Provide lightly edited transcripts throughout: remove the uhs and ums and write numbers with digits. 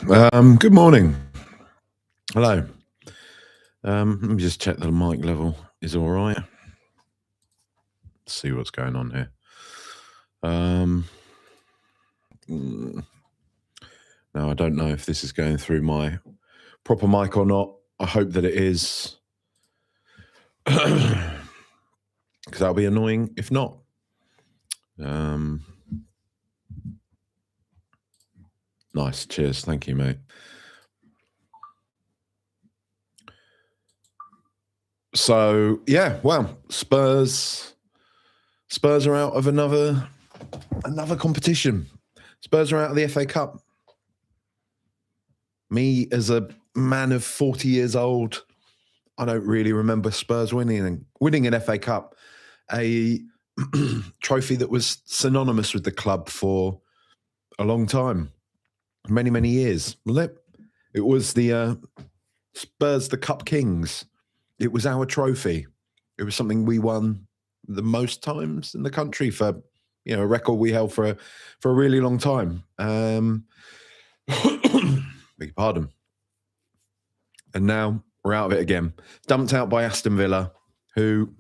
Good morning. Hello. Let me just check that the mic level is all right. Let's see what's going on here. Now, I don't know if this is going through my proper mic or not. I hope that it is, because that'll be annoying if not. Nice. Cheers. Thank you, mate. So, yeah, well, Spurs are out of another competition. Spurs are out of the FA Cup. Me, as a man of 40 years old, I don't really remember Spurs winning an FA Cup, a trophy that was synonymous with the club for a long time, many, many years. It was the Spurs, the Cup Kings. It was our trophy. It was something we won the most times in the country for, a record we held for a really long time. Beg your pardon. And now we're out of it again. Dumped out by Aston Villa, who,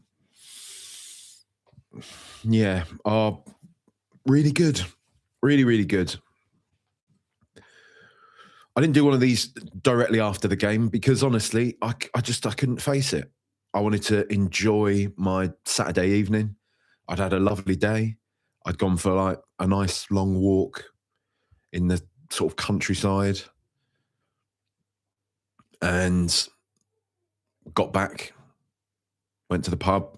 are really good. Really, really good. I didn't do one of these directly after the game because, honestly, I couldn't face it. I wanted to enjoy my Saturday evening. I'd had a lovely day. I'd gone for like a nice long walk in the sort of countryside and got back, went to the pub,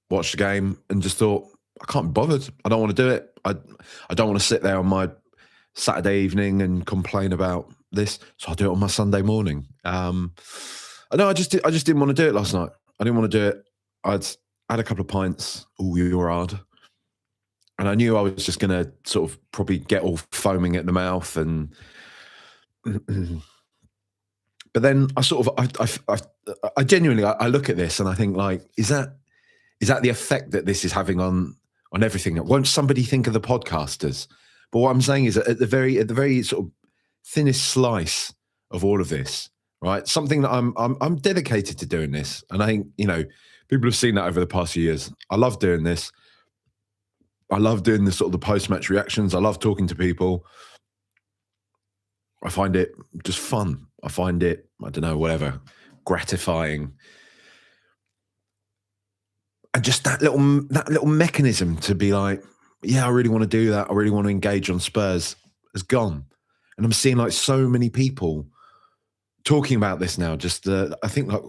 watched the game, and just thought, I can't be bothered. I don't want to do it. I don't want to sit there on my Saturday evening and complain about this, so I'll do it on my Sunday morning. I just didn't want to do it last night. I didn't want to do it. I'd had a couple of pints. Oh, you were hard. And I knew I was just going to sort of probably get all foaming at the mouth. And but then I genuinely look at this and I think, like, is that the effect that this is having on everything? Won't somebody think of the podcasters? But what I'm saying is that at the very sort of thinnest slice of all of this, right? Something that I'm dedicated to doing this. And I think, people have seen that over the past few years. I love doing this. I love doing the sort of the post-match reactions. I love talking to people. I find it just fun. I find it, I don't know, whatever, gratifying. And just that little mechanism to be like, yeah, I really want to do that. I really want to engage on Spurs has gone. And I'm seeing like so many people talking about this now. Just I think like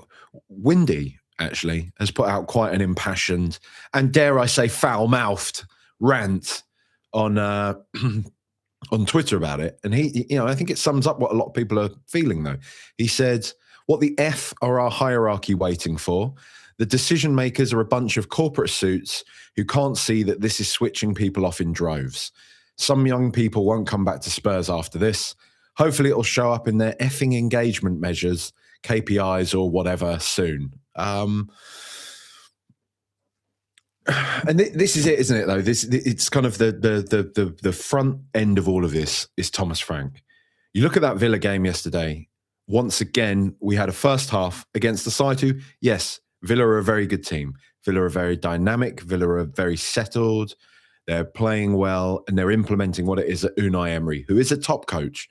Windy actually has put out quite an impassioned and, dare I say, foul-mouthed rant on on Twitter about it. And he, I think it sums up what a lot of people are feeling though. He said, "What the F are our hierarchy waiting for? The decision makers are a bunch of corporate suits who can't see that this is switching people off in droves. Some young people won't come back to Spurs after this. Hopefully it'll show up in their effing engagement measures, KPIs or whatever soon." And this is it, isn't it, though? It's kind of the front end of all of this is Thomas Frank. You look at that Villa game yesterday. Once again, we had a first half against the side who, yes, Villa are a very good team. Villa are very dynamic. Villa are very settled. They're playing well, and they're implementing what it is at Unai Emery, who is a top coach.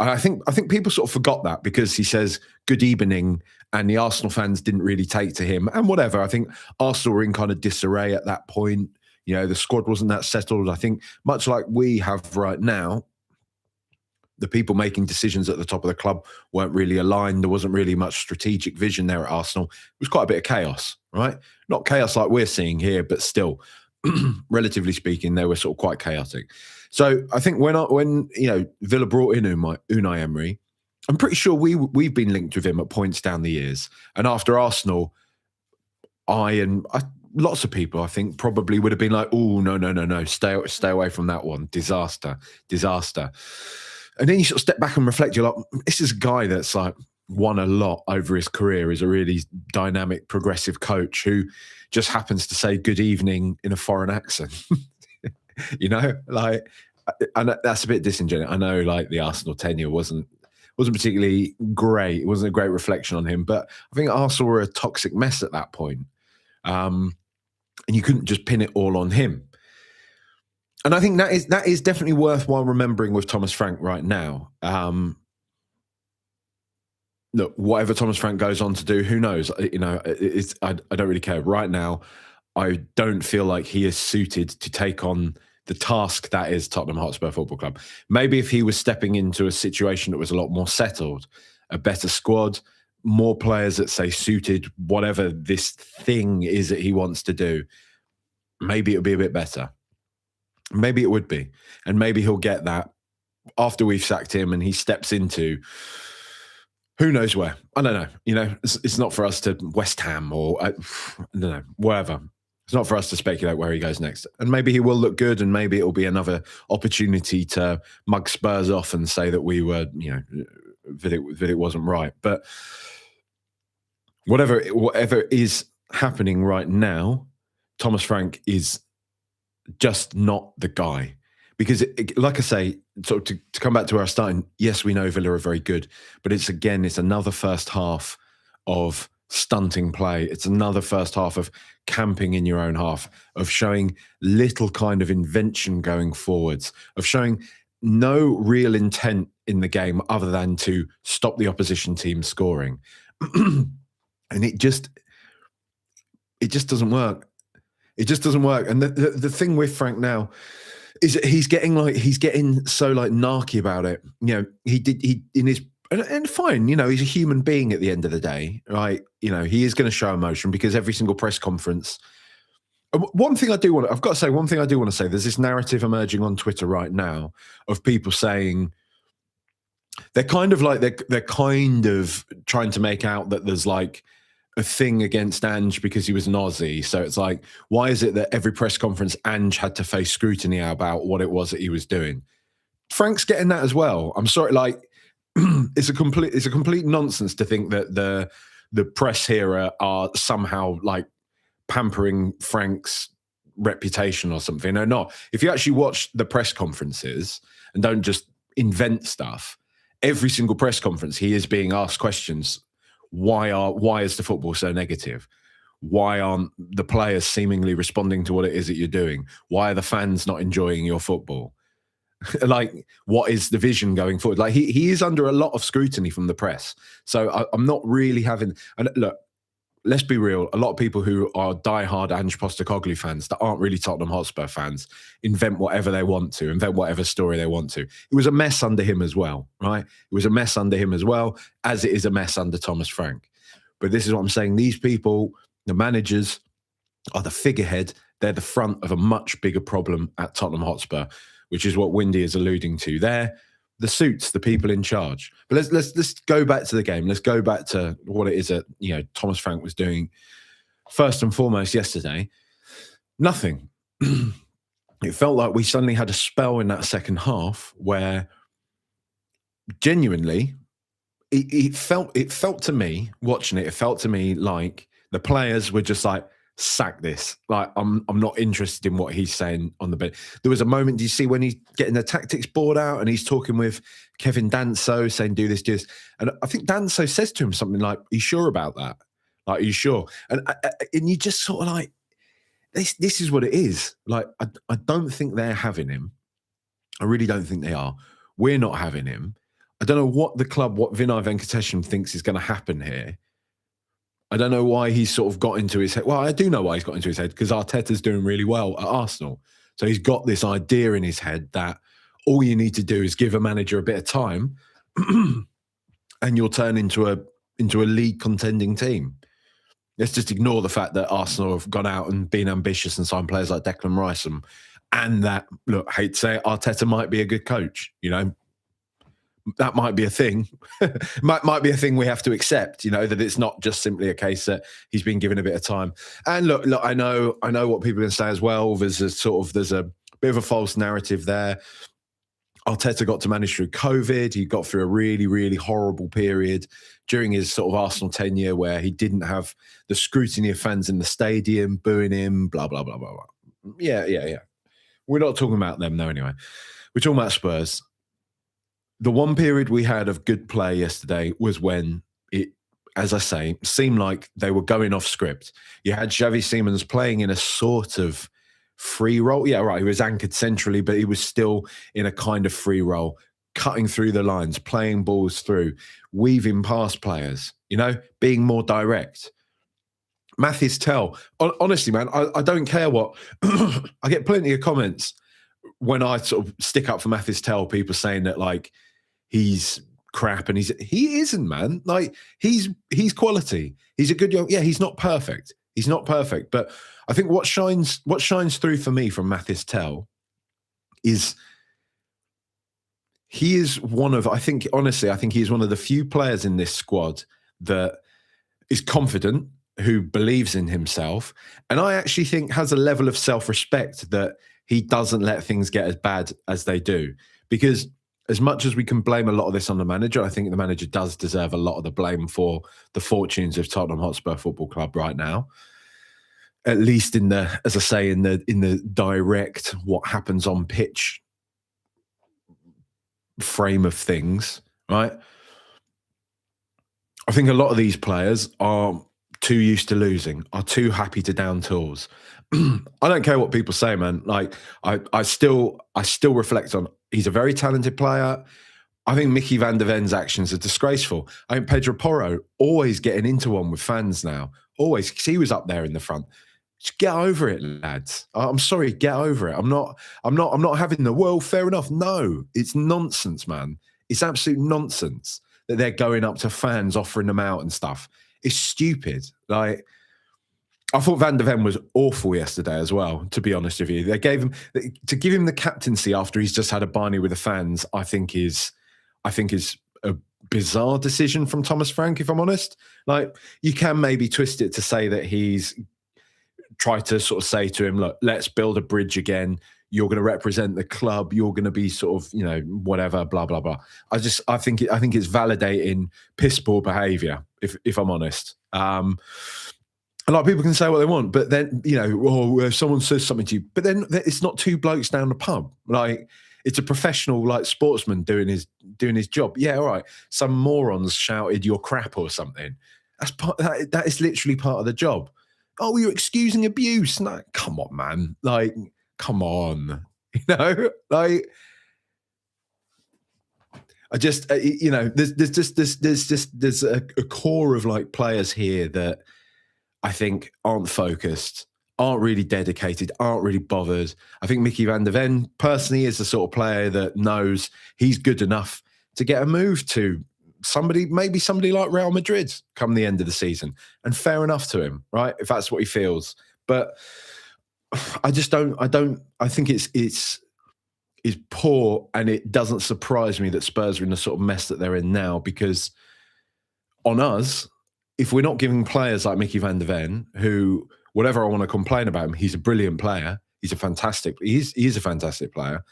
I think people sort of forgot that because he says good evening, and the Arsenal fans didn't really take to him and whatever. I think Arsenal were in kind of disarray at that point. The squad wasn't that settled. I think much like we have right now, the people making decisions at the top of the club weren't really aligned. There wasn't really much strategic vision there at Arsenal. It was quite a bit of chaos, right? Not chaos like we're seeing here, but still, relatively speaking, they were sort of quite chaotic. So I think when Villa brought in Unai Emery, I'm pretty sure we've been linked with him at points down the years. And after Arsenal, lots of people, I think, probably would have been like, "Oh, no, stay away from that one. Disaster." And then you sort of step back and reflect. You're like, this is a guy that's like won a lot over his career. Is a really dynamic, progressive coach who just happens to say good evening in a foreign accent. and that's a bit disingenuous. I know, like, the Arsenal tenure wasn't particularly great. It wasn't a great reflection on him, but I think Arsenal were a toxic mess at that point. And you couldn't just pin it all on him. And I think that is definitely worthwhile remembering with Thomas Frank right now. Look, whatever Thomas Frank goes on to do, who knows? You know, I don't really care. Right now, I don't feel like he is suited to take on the task that is Tottenham Hotspur Football Club. Maybe if he was stepping into a situation that was a lot more settled, a better squad, more players that say suited whatever this thing is that he wants to do, maybe it would be a bit better. Maybe it would be. And maybe he'll get that after we've sacked him and he steps into who knows where. I don't know. You know, it's not for us to West Ham or I don't know, wherever. It's not for us to speculate where he goes next. And maybe he will look good and maybe it will be another opportunity to mug Spurs off and say that we were, you know, that it wasn't right. But whatever is happening right now, Thomas Frank is just not the guy. Because, like I say, so to come back to where I started, yes, we know Villa are very good, but it's another first half of stunting play. It's another first half of camping in your own half, of showing little kind of invention going forwards, of showing no real intent in the game other than to stop the opposition team scoring. And it just doesn't work. It just doesn't work. And the thing with Frank now is that he's getting so like narky about it. You know, and fine, you know, he's a human being at the end of the day, right? You know, he is going to show emotion because every single press conference. One thing I do want to say, there's this narrative emerging on Twitter right now of people saying they're kind of trying to make out that there's like a thing against Ange because he was an Aussie. So it's like, why is it that every press conference Ange had to face scrutiny about what it was that he was doing? Frank's getting that as well. I'm sorry, like it's a complete nonsense to think that the press here are somehow like pampering Frank's reputation or something. No, not. If you actually watch the press conferences and don't just invent stuff, every single press conference he is being asked questions. Why is the football so negative? Why aren't the players seemingly responding to what it is that you're doing? Why are the fans not enjoying your football? Like, what is the vision going forward? Like, he is under a lot of scrutiny from the press. So I'm not really having. And look, let's be real. A lot of people who are diehard Ange Postecoglou fans that aren't really Tottenham Hotspur fans invent whatever they want to, invent whatever story they want to. It was a mess under him as well, right? It was a mess under him as well, as it is a mess under Thomas Frank. But this is what I'm saying. These people, the managers, are the figurehead. They're the front of a much bigger problem at Tottenham Hotspur, which is what Windy is alluding to there. The suits, the people in charge. But let's go back to the game. Let's go back to what it is that, you know, Thomas Frank was doing first and foremost yesterday. Nothing. It felt like we suddenly had a spell in that second half where genuinely it felt to me, watching it, it felt to me like the players were just like, sack this. Like, I'm not interested in what he's saying on the bench. There was a moment, do you see when he's getting the tactics board out and he's talking with Kevin Danso saying, do this. And I think Danso says to him something like, are you sure about that? Like, are you sure? And you just sort of like, this is what it is. Like, I don't think they're having him. I really don't think they are. We're not having him. I don't know what Vinay Venkatesham thinks is going to happen here. I don't know why he's sort of got into his head. Well, I do know why he's got into his head, because Arteta's doing really well at Arsenal. So he's got this idea in his head that all you need to do is give a manager a bit of time and you'll turn into a league contending team. Let's just ignore the fact that Arsenal have gone out and been ambitious and signed players like Declan Rice and that, look, I hate to say it, Arteta might be a good coach, you know. That might be a thing. might be a thing we have to accept, you know, that it's not just simply a case that he's been given a bit of time. And look, I know what people are going to say as well. There's a bit of a false narrative there. Arteta got to manage through COVID. He got through a really, really horrible period during his sort of Arsenal tenure where he didn't have the scrutiny of fans in the stadium booing him, blah, blah, blah, blah, blah. Yeah. We're not talking about them though anyway. we're talking about Spurs. The one period we had of good play yesterday was when it, as I say, seemed like they were going off script. You had Xavi Simons playing in a sort of free role. Yeah, right. He was anchored centrally, but he was still in a kind of free role, cutting through the lines, playing balls through, weaving past players, being more direct. Mathis Tell, honestly, man, I don't care what. I get plenty of comments when I sort of stick up for Mathis Tell, people saying that like he's crap and he isn't, man. Like he's quality. He's a good young. Yeah, he's not perfect. He's not perfect, but I think what shines through for me from Mathis Tell is he is one of, I think he's one of the few players in this squad that is confident, who believes in himself, and I actually think has a level of self-respect that he doesn't let things get as bad as they do. Because as much as we can blame a lot of this on the manager, I think the manager does deserve a lot of the blame for the fortunes of Tottenham Hotspur Football Club right now. At least in the, as I say, in the direct what happens on pitch frame of things, right? I think a lot of these players are too used to losing, are too happy to down tools. I don't care what people say, man. Like I still reflect on, he's a very talented player. I think Mickey van der Ven's actions are disgraceful. I think Pedro Porro always getting into one with fans now, always, because he was up there in the front. Just get over it, lads. I'm sorry, get over it. I'm not having the, well, fair enough. No, it's nonsense, man. It's absolute nonsense that they're going up to fans, offering them out and stuff. It's stupid. Like, I thought Van der Ven was awful yesterday as well, to be honest with you. They gave him, to give him the captaincy after he's just had a Barney with the fans, I think is a bizarre decision from Thomas Frank, if I'm honest. Like, you can maybe twist it to say that he's tried to sort of say to him, look, let's build a bridge again. You're going to represent the club. You're going to be sort of, whatever, blah, blah, blah. I think it's validating piss poor behaviour, if I'm honest. A lot of people can say what they want, but then, if someone says something to you, but then it's not two blokes down the pub. Like, it's a professional, like, sportsman doing his job. Yeah, all right. Some morons shouted "you're crap" or something. That is literally part of the job. Oh, you're excusing abuse. No, come on, man. Like, come on. Like, I just, there's a core of like players here that I think aren't focused, aren't really dedicated, aren't really bothered. I think Mickey van der Ven personally is the sort of player that knows he's good enough to get a move to maybe somebody like Real Madrid come the end of the season, and fair enough to him, right? If that's what he feels. But I think it's poor, and it doesn't surprise me that Spurs are in the sort of mess that they're in now, because on us, if we're not giving players like Mickey van der Ven, who, whatever I want to complain about him, he's a brilliant player. He is a fantastic player.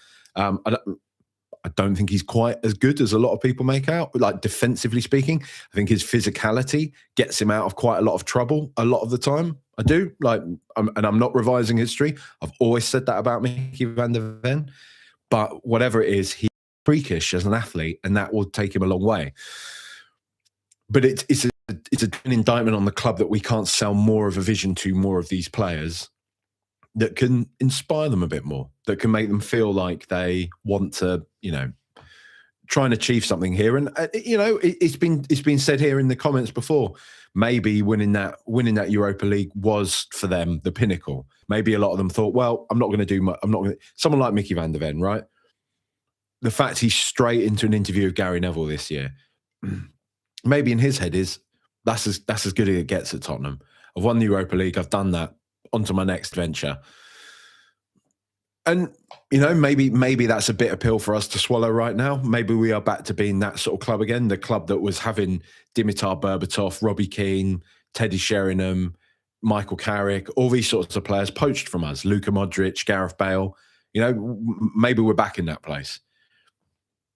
I don't think he's quite as good as a lot of people make out, like defensively speaking. I think his physicality gets him out of quite a lot of trouble a lot of the time. I do. And I'm not revising history. I've always said that about Mickey van der Ven. But whatever it is, he's freakish as an athlete, and that will take him a long way. But it's an indictment on the club that we can't sell more of a vision to more of these players that can inspire them a bit more, that can make them feel like they want to, try and achieve something here. And it's been said here in the comments before. Maybe winning that Europa League was for them the pinnacle. Maybe a lot of them thought, well, I'm not going to do much. Someone like Mickey van der Ven, right? The fact he's straight into an interview with Gary Neville this year, maybe in his head is that's as good as it gets at Tottenham. I've won the Europa League. I've done that. On to my next venture. And, maybe that's a bitter pill for us to swallow right now. Maybe we are back to being that sort of club again, the club that was having Dimitar Berbatov, Robbie Keane, Teddy Sheringham, Michael Carrick, all these sorts of players poached from us, Luka Modric, Gareth Bale. Maybe we're back in that place.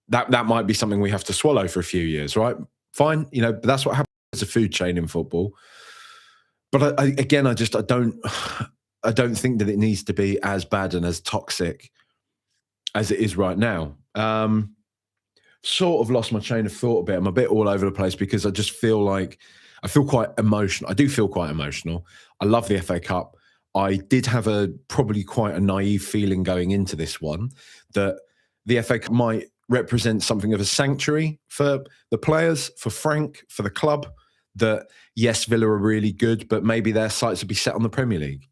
That might be something we have to swallow for a few years, right? Fine, but that's what happens as a food chain in football. But I don't think that it needs to be as bad and as toxic as it is right now. Sort of lost my chain of thought a bit. I'm a bit all over the place because I just feel like I feel quite emotional. I do feel quite emotional. I love the FA Cup. I did have probably quite a naive feeling going into this one that the FA Cup might represent something of a sanctuary for the players, for Frank, for the club. That yes, Villa are really good, but maybe their sights would be set on the Premier League.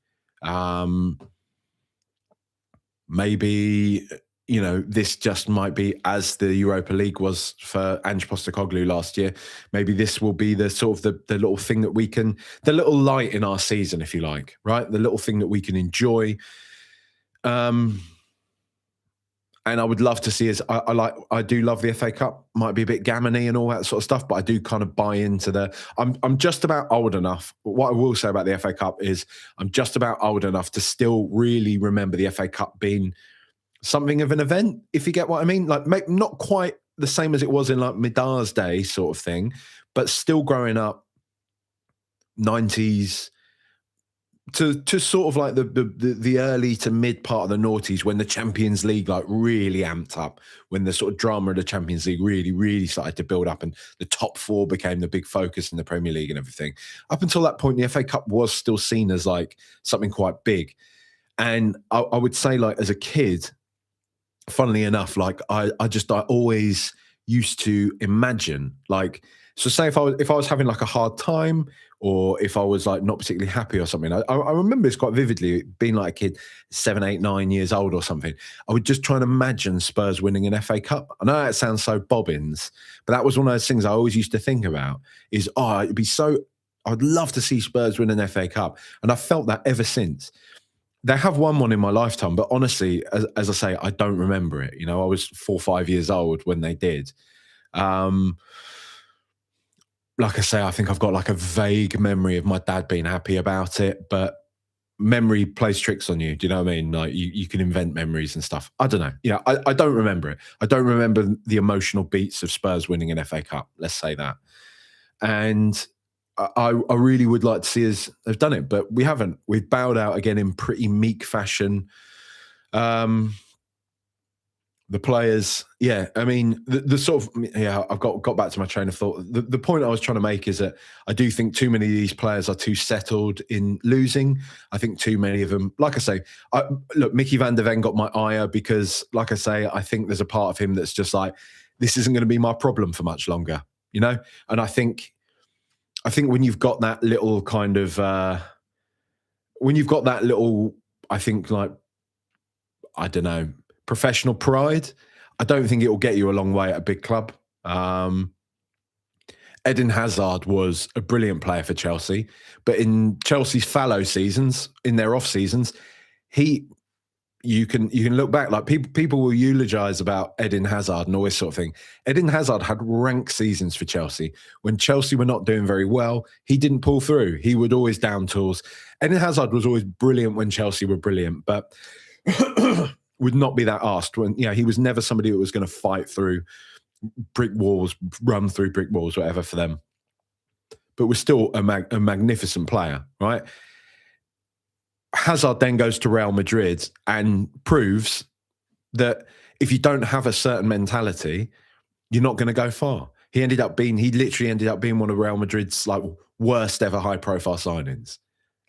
Maybe, this just might be as the Europa League was for Ange Postecoglou last year. Maybe this will be the sort of the little thing that we can, the little light in our season, if you like, right? The little thing that we can enjoy. And I would love to see us. I do love the FA Cup. Might be a bit gammony and all that sort of stuff, but I do kind of buy into I'm just about old enough. What I will say about the FA Cup is I'm just about old enough to still really remember the FA Cup being something of an event, if you get what I mean. Like not quite the same as it was in like Midar's day sort of thing, but still growing up, 90s, to sort of like the early to mid part of the noughties when the Champions League like really amped up, when the sort of drama of the Champions League really started to build up and the top four became the big focus in the Premier League and everything. Up until that point, the FA Cup was still seen as like something quite big. And I would say, like, as a kid, funnily enough, like I always used to imagine, like, so say if I was having like a hard time, or if I was like not particularly happy or something, I remember this quite vividly, being like a kid, 7, 8, 9 years old or something. I would just try and imagine Spurs winning an FA Cup. I know that sounds so bobbins, but that was one of those things I always used to think about is, it'd be so, I'd love to see Spurs win an FA Cup. And I've felt that ever since. They have won one in my lifetime, but honestly, as I say, I don't remember it. I was 4 or 5 years old when they did. Like I say, I think I've got like a vague memory of my dad being happy about it, but memory plays tricks on you. Do you know what I mean? Like you can invent memories and stuff. I don't know. I don't remember it. I don't remember the emotional beats of Spurs winning an FA Cup. Let's say that. And I really would like to see us have done it, but we haven't. We've bowed out again in pretty meek fashion. The players, I mean, the sort of, I've got back to my train of thought. The point I was trying to make is that I do think too many of these players are too settled in losing. I think too many of them, like I say, look, Mickey van der Ven got my ire because, like I say, I think there's a part of him that's just like, this isn't going to be my problem for much longer, And I think when you've got that little kind of, I think, like, I don't know, professional pride, I don't think it will get you a long way at a big club. Eden Hazard was a brilliant player for Chelsea, but in Chelsea's fallow seasons, in their off seasons, you can look back, like people will eulogize about Eden Hazard and all this sort of thing. Eden Hazard had rank seasons for Chelsea. When Chelsea were not doing very well, he didn't pull through. He would always down tools. Eden Hazard was always brilliant when Chelsea were brilliant, but would not be that asked when, he was never somebody who was going to fight through brick walls, run through brick walls, whatever for them. But was still a magnificent player, right? Hazard then goes to Real Madrid and proves that if you don't have a certain mentality, you're not going to go far. He literally ended up being one of Real Madrid's like worst ever high profile signings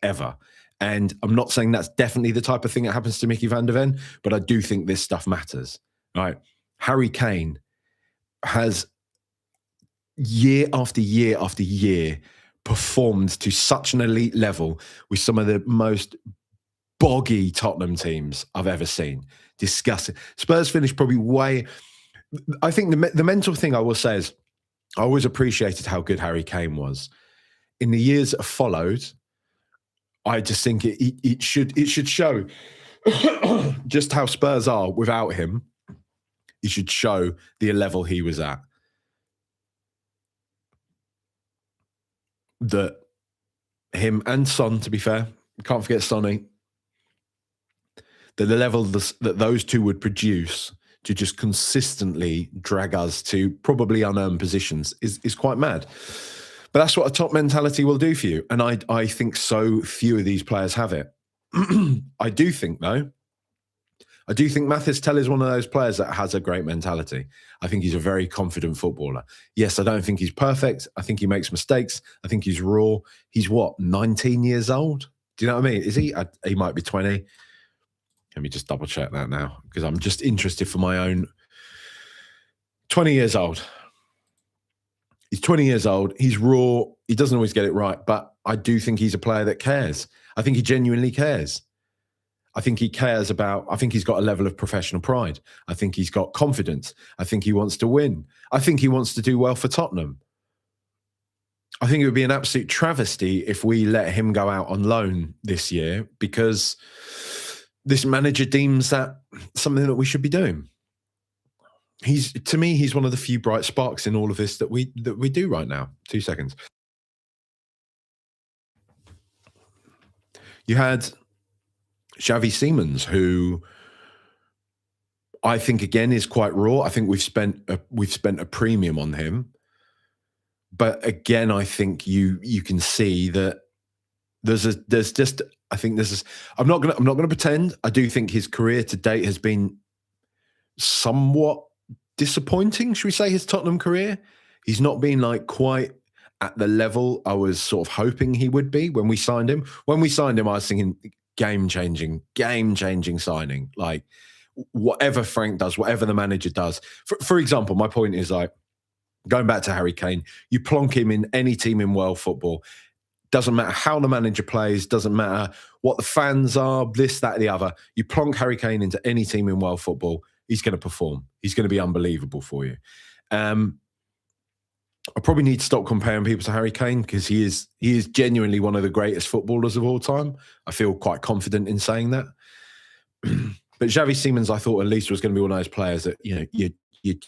ever. And I'm not saying that's definitely the type of thing that happens to Mickey van der Ven, but I do think this stuff matters, right? Harry Kane has year after year after year performed to such an elite level with some of the most boggy Tottenham teams I've ever seen. Disgusting. Spurs finished probably way... I think the mental thing I will say is I always appreciated how good Harry Kane was. In the years that followed, I just think it should show just how Spurs are without him. It should show the level he was at. That him and Son, to be fair, can't forget Sonny, that the level that those two would produce to just consistently drag us to probably unearned positions is quite mad. But that's what a top mentality will do for you. And I think so few of these players have it. I do think, though, I do think Mathis Tell is one of those players that has a great mentality. I think he's a very confident footballer. Yes, I don't think he's perfect. I think he makes mistakes. I think he's raw. He's what, 19 years old? Do you know what I mean? Is he? He might be 20. Let me just double check that now because I'm just interested for my own. 20 years old. He's 20 years old. He's raw. He doesn't always get it right, but I do think he's a player that cares. I think he genuinely cares. I think he cares about, I think he's got a level of professional pride. I think he's got confidence. I think he wants to win. I think he wants to do well for Tottenham. I think it would be an absolute travesty if we let him go out on loan this year because this manager deems that something that we should be doing. To me, he's one of the few bright sparks in all of this that we do right now. 2 seconds. You had Xavi Simons, who I think again is quite raw. I think we've spent a premium on him, but again, I think you can see that there's just I think this is. I'm not gonna pretend. I do think his career to date has been somewhat disappointing. Should we say his Tottenham career? He's not been like quite at the level I was sort of hoping he would be when we signed him. When we signed him, I was thinking game-changing signing. Like whatever Frank does, whatever the manager does. For example, my point is like going back to Harry Kane, you plonk him in any team in world football. Doesn't matter how the manager plays, doesn't matter what the fans are, this, that, the other. You plonk Harry Kane into any team in world football, he's going to perform. He's going to be unbelievable for you. I probably need to stop comparing people to Harry Kane because he is genuinely one of the greatest footballers of all time. I feel quite confident in saying that. But Xavi Simons, I thought at least was going to be one of those players that you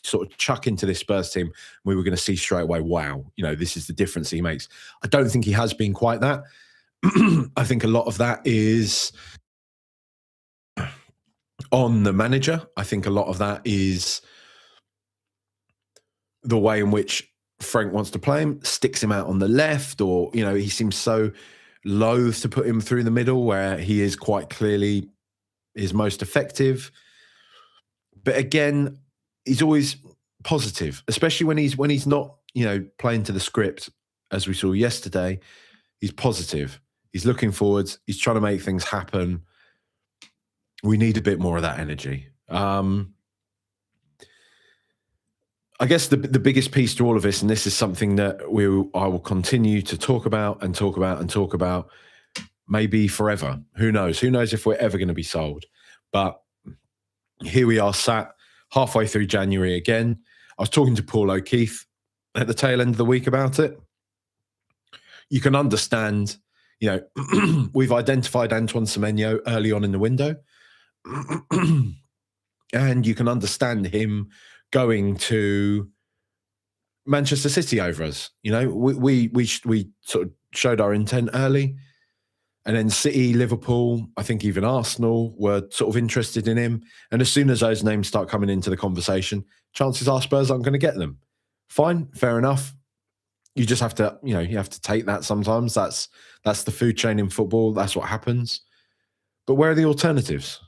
sort of chuck into this Spurs team. We were going to see straight away, wow, this is the difference he makes. I don't think he has been quite that. I think a lot of that is on the manager. I think a lot of that is the way in which Frank wants to play him, sticks him out on the left, or, he seems so loath to put him through the middle where he is quite clearly his most effective. But again, he's always positive, especially when he's not, playing to the script, as we saw yesterday. He's positive. He's looking forwards. He's trying to make things happen. We need a bit more of that energy. I guess the biggest piece to all of this, and this is something that I will continue to talk about and talk about and talk about, maybe forever. Who knows? Who knows if we're ever going to be sold? But here we are, sat halfway through January again. I was talking to Paul O'Keefe at the tail end of the week about it. You can understand, we've identified Antoine Semenyo early on in the window, and you can understand him going to Manchester City over us. We sort of showed our intent early, and then City, Liverpool, I think even Arsenal were sort of interested in him. And as soon as those names start coming into the conversation, chances are Spurs aren't going to get them. Fine, fair enough. You just have to, you have to take that sometimes. That's the food chain in football. That's what happens. But where are the alternatives?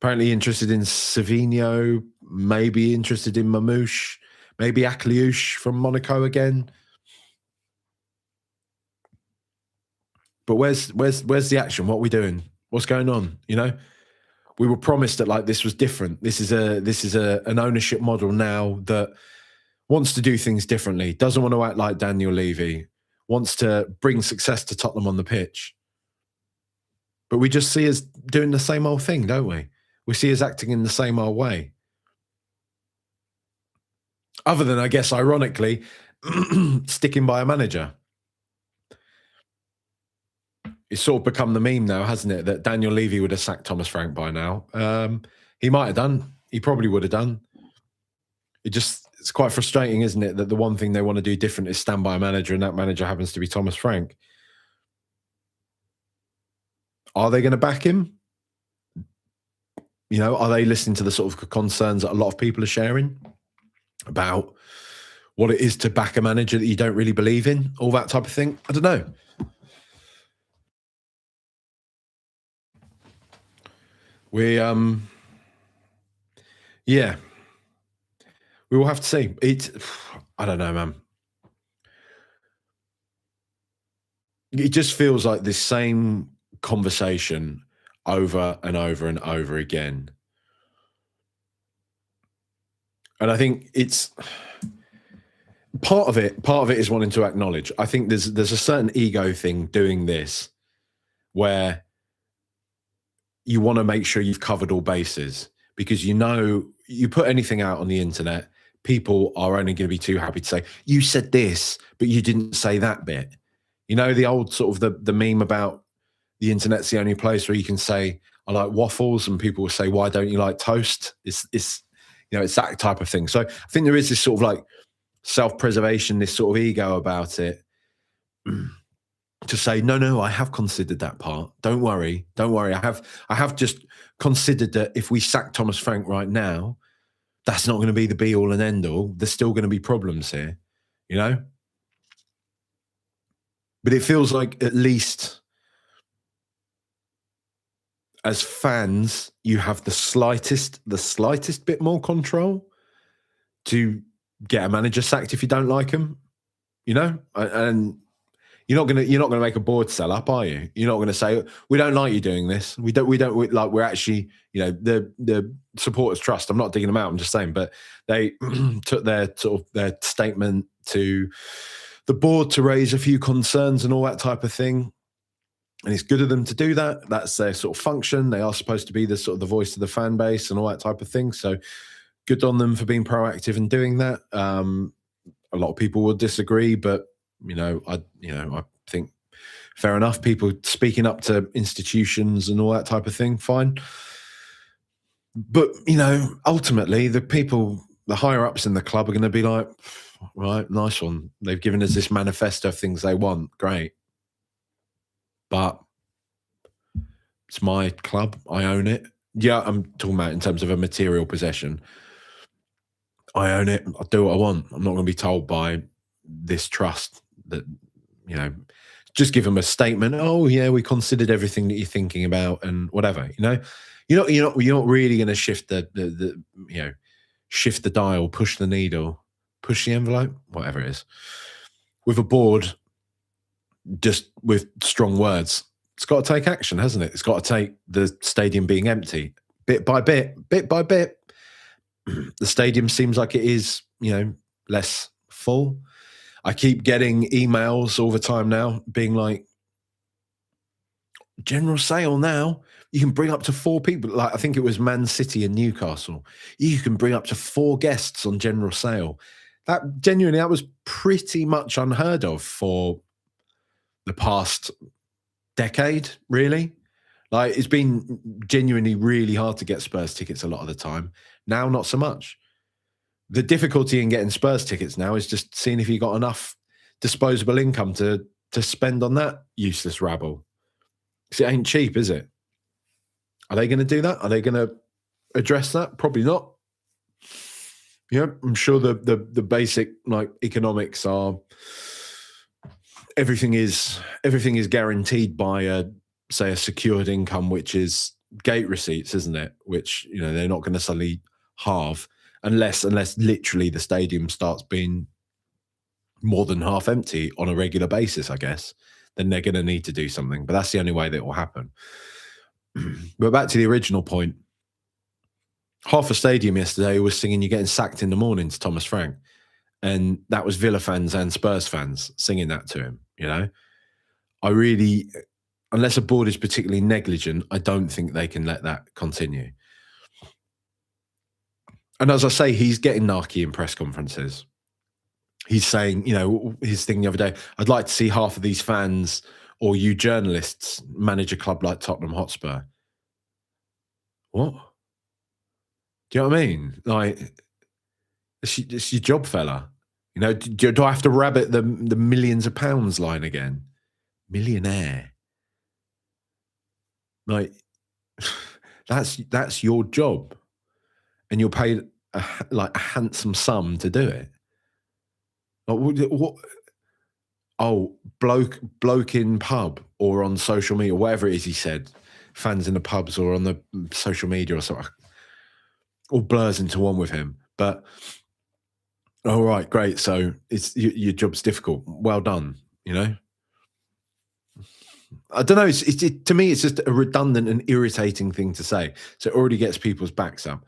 Apparently interested in Savinho, maybe interested in Mamouche, maybe Akliouche from Monaco again. But where's the action? What are we doing? What's going on? We were promised that like this was different. This is an ownership model now that wants to do things differently. Doesn't want to act like Daniel Levy. Wants to bring success to Tottenham on the pitch. But we just see us doing the same old thing, don't we? We see us acting in the same old way. Other than, I guess, ironically, sticking by a manager. It's sort of become the meme now, hasn't it? That Daniel Levy would have sacked Thomas Frank by now. He might have done. He probably would have done. It's quite frustrating, isn't it? That the one thing they want to do different is stand by a manager, and that manager happens to be Thomas Frank. Are they going to back him? Are they listening to the sort of concerns that a lot of people are sharing about what it is to back a manager that you don't really believe in? All that type of thing. I don't know. We yeah, we will have to see. I don't know, man. It just feels like this same conversation over and over and over again. And I think it's part of it is wanting to acknowledge. I think there's a certain ego thing doing this where you want to make sure you've covered all bases because you put anything out on the internet, people are only going to be too happy to say, you said this, but you didn't say that bit. You know, the old sort of the meme about the internet's the only place where you can say, I like waffles, and people will say, why don't you like toast? It's it's that type of thing. So I think there is this sort of like self-preservation, this sort of ego about it. To say, no, I have considered that part. Don't worry. I have just considered that if we sack Thomas Frank right now, that's not going to be the be all and end all. There's still going to be problems here, you know? But it feels like at least as fans, you have the slightest bit more control to get a manager sacked if you don't like him, you know? And you're not gonna make a board sell up, are you? You're not gonna say we don't like you doing this. We're actually, the supporters trust. I'm not digging them out. I'm just saying, but they took their statement to the board to raise a few concerns and all that type of thing. And it's good of them to do that. That's their sort of function. They are supposed to be the sort of the voice of the fan base and all that type of thing. So good on them for being proactive and doing that. A lot of people will disagree, but I think fair enough. People speaking up to institutions and all that type of thing, fine. But ultimately, the higher ups in the club are going to be like, right, nice one. They've given us this manifesto of things they want, great. But it's my club. I own it. Yeah, I'm talking about in terms of a material possession. I own it. I'll do what I want. I'm not going to be told by this trust that, just give them a statement. Oh yeah, we considered everything that you're thinking about and whatever. You're not really going to shift shift the dial, push the needle, push the envelope, whatever it is, with a board. Just with strong words, it's got to take action, hasn't it? It's got to take the stadium being empty bit by bit, bit by bit. The stadium seems like it is, less full. I keep getting emails all the time now being like, general sale now, you can bring up to 4 people. Like I think it was Man City and Newcastle. You can bring up to 4 guests on general sale. That was pretty much unheard of for the past decade, really. Like it's been genuinely really hard to get Spurs tickets a lot of the time. Now, not so much. The difficulty in getting Spurs tickets now is just seeing if you got enough disposable income to spend on that useless rabble. Because it ain't cheap, is it? Are they going to do that? Are they going to address that? Probably not. Yeah, I'm sure the basic like economics are everything is guaranteed by a secured income, which is gate receipts, isn't it? Which they're not going to suddenly halve unless literally the stadium starts being more than half empty on a regular basis, I guess. Then they're going to need to do something. But that's the only way that it will happen. But back to the original point. Half a stadium yesterday was singing "You're getting sacked in the morning" to Thomas Frank. And that was Villa fans and Spurs fans singing that to him, I really, unless a board is particularly negligent, I don't think they can let that continue. And as I say, he's getting narky in press conferences. He's saying, his thing the other day, I'd like to see half of these fans or you journalists manage a club like Tottenham Hotspur. What? Do you know what I mean? Like, it's your job, fella. Do I have to rabbit the millions of pounds line again? Millionaire. Like, that's your job. And you're paid a handsome sum to do it. Like, what? Oh, bloke in pub or on social media, whatever it is he said. fans in the pubs or on the social media or something, all blurs into one with him. But all right, great. So it's your job's difficult. Well done. You know, I don't know. To me, it's just a redundant and irritating thing to say. So it already gets people's backs up.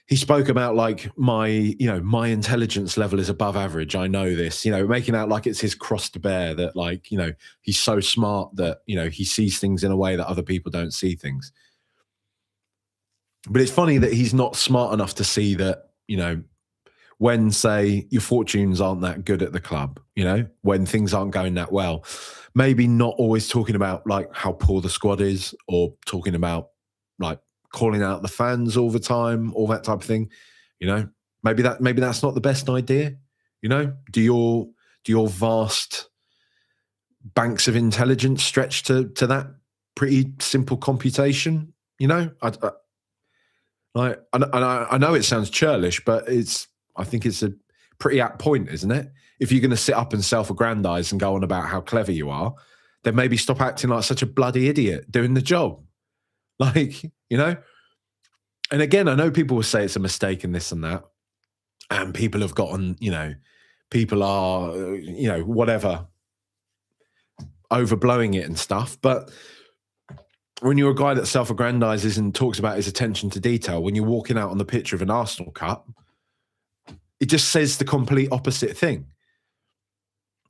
He spoke about like my intelligence level is above average. I know this, making out like it's his cross to bear that like, he's so smart that, he sees things in a way that other people don't see things. But it's funny that he's not smart enough to see that, when say your fortunes aren't that good at the club, when things aren't going that well, maybe not always talking about like how poor the squad is or talking about like calling out the fans all the time, all that type of thing. Maybe that's not the best idea. Do your vast banks of intelligence stretch to that pretty simple computation? I know it sounds churlish, but I think it's a pretty apt point, isn't it? If you're going to sit up and self-aggrandize and go on about how clever you are, then maybe stop acting like such a bloody idiot doing the job. Like, and again, I know people will say it's a mistake and this and that, and people have gotten, people are, whatever, overblowing it and stuff. But when you're a guy that self-aggrandizes and talks about his attention to detail, when you're walking out on the pitch of an Arsenal Cup, it just says the complete opposite thing.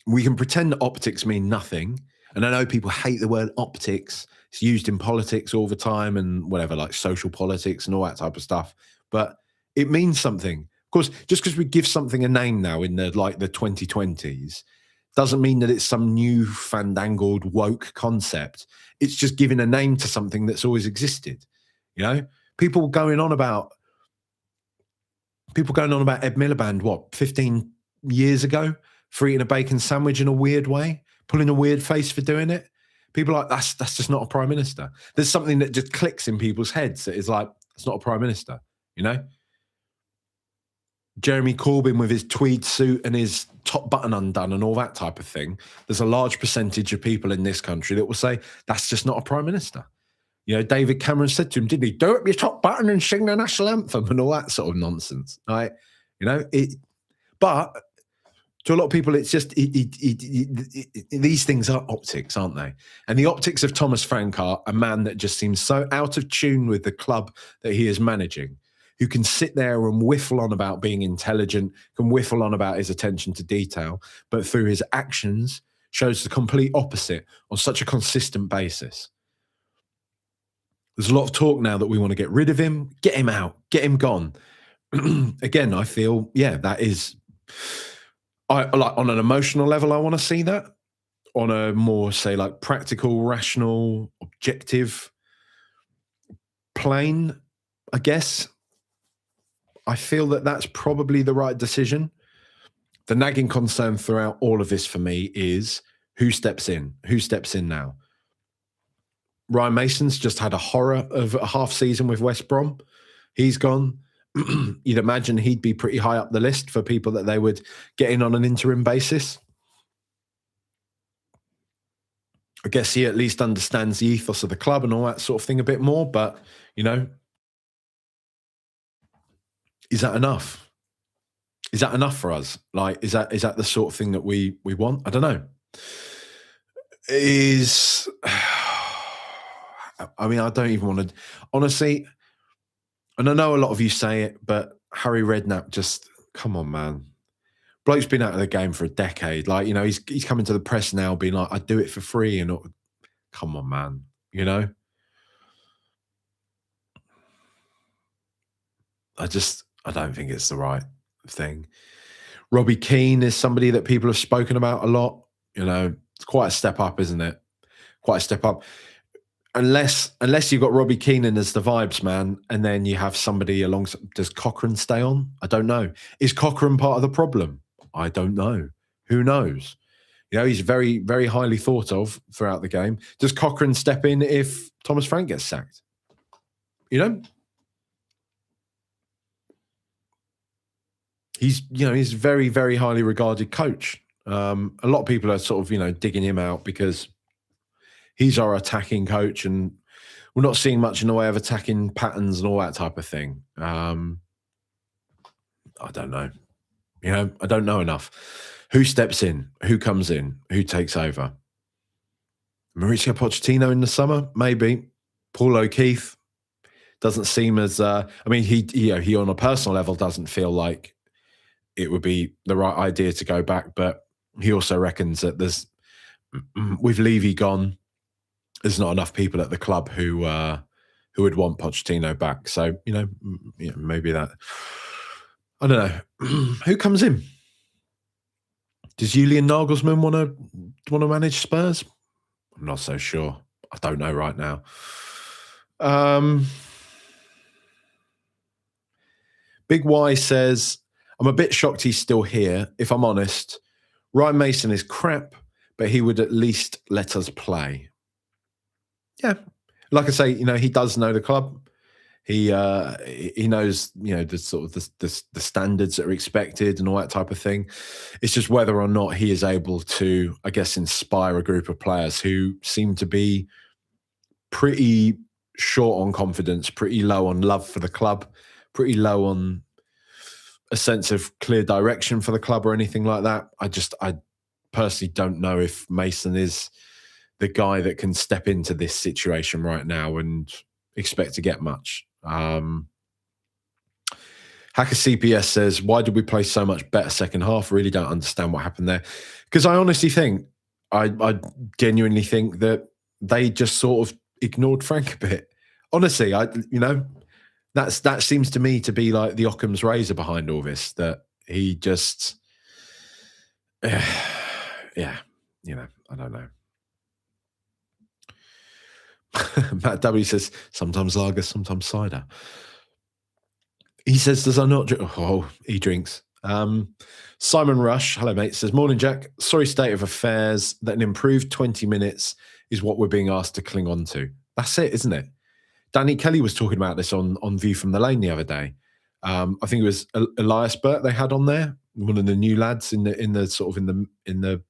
We can pretend that optics mean nothing. And I know people hate the word optics. It's used in politics all the time and whatever, like social politics and all that type of stuff. But it means something. Of course, just because we give something a name now in the 2020s doesn't mean that it's some new fandangled woke concept. It's just giving a name to something that's always existed. People going on about Ed Miliband, 15 years ago for eating a bacon sandwich in a weird way, pulling a weird face for doing it. People are like, that's just not a prime minister. There's something that just clicks in people's heads that is like, it's not a prime minister, Jeremy Corbyn with his tweed suit and his top button undone and all that type of thing. There's a large percentage of people in this country that will say, that's just not a prime minister. David Cameron said to him, didn't he, do up your top button and sing the national anthem and all that sort of nonsense, right? But to a lot of people, it's just these things are optics, aren't they? And the optics of Thomas Frank are a man that just seems so out of tune with the club that he is managing, who can sit there and whiffle on about being intelligent, can whiffle on about his attention to detail, but through his actions shows the complete opposite on such a consistent basis. There's a lot of talk now that we want to get rid of him, get him out, get him gone. Again, I feel, that is... like on an emotional level, I want to see that. On a more, say, like practical, rational, objective plane, I guess, I feel that that's probably the right decision. The nagging concern throughout all of this for me is who steps in? Who steps in now? Ryan Mason's just had a horror of a half season with West Brom. He's gone. You'd imagine he'd be pretty high up the list for people that they would get in on an interim basis. I guess he at least understands the ethos of the club and all that sort of thing a bit more, but, is that enough? Is that enough for us? Like, is that the sort of thing that we want? I don't know. I don't even want to, honestly, and I know a lot of you say it, but Harry Redknapp, just, come on, man. Bloke's been out of the game for a decade. Like, he's coming to the press now being like, I do it for free. And come on, man, I don't think it's the right thing. Robbie Keane is somebody that people have spoken about a lot. It's quite a step up, isn't it? Quite a step up. Unless you've got Robbie Keane as the vibes man, and then you have somebody alongside. Does Cochrane stay on? I don't know. Is Cochrane part of the problem? I don't know. Who knows? He's very, very highly thought of throughout the game. Does Cochrane step in if Thomas Frank gets sacked? He's very, very highly regarded coach. A lot of people are sort of, digging him out because he's our attacking coach and we're not seeing much in the way of attacking patterns and all that type of thing. I don't know. I don't know enough. Who steps in? Who comes in? Who takes over? Mauricio Pochettino in the summer? Maybe. Paul O'Keefe doesn't seem as... he on a personal level doesn't feel like it would be the right idea to go back, but he also reckons that with Levy gone, there's not enough people at the club who would want Pochettino back. So, maybe that... I don't know. Who comes in? Does Julian Nagelsmann want to manage Spurs? I'm not so sure. I don't know right now. Big Y says, I'm a bit shocked he's still here. If I'm honest, Ryan Mason is crap, but he would at least let us play. Yeah. Like I say, he does know the club. He knows, the sort of the standards that are expected and all that type of thing. It's just whether or not he is able to, I guess, inspire a group of players who seem to be pretty short on confidence, pretty low on love for the club, pretty low on a sense of clear direction for the club or anything like that. I personally don't know if Mason is the guy that can step into this situation right now and expect to get much. Hacker CPS says, why did we play so much better second half? Really don't understand what happened there. Because I honestly think, I genuinely think that they just sort of ignored Frank a bit. Honestly, that seems to me to be like the Occam's razor behind all this, that he just, I don't know. Matt W says, sometimes lager, sometimes cider. He says, does I not drink? Oh, he drinks. Simon Rush, hello mate, says, morning Jack. Sorry state of affairs that an improved 20 minutes is what we're being asked to cling on to. That's it, isn't it? Danny Kelly was talking about this on View from the Lane the other day. I think it was Elias Burt they had on there, one of the new lads in the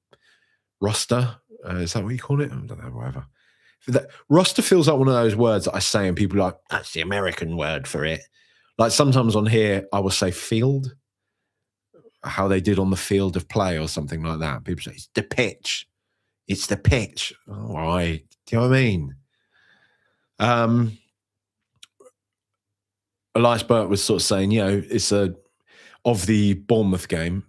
roster. Is that what you call it? I don't know, whatever. Roster feels like one of those words that I say and people are like, that's the American word for it. Like sometimes on here, I will say field, how they did on the field of play or something like that. People say, it's the pitch. It's the pitch. All right. Do you know what I mean? Elias Burt was sort of saying, it's of the Bournemouth game,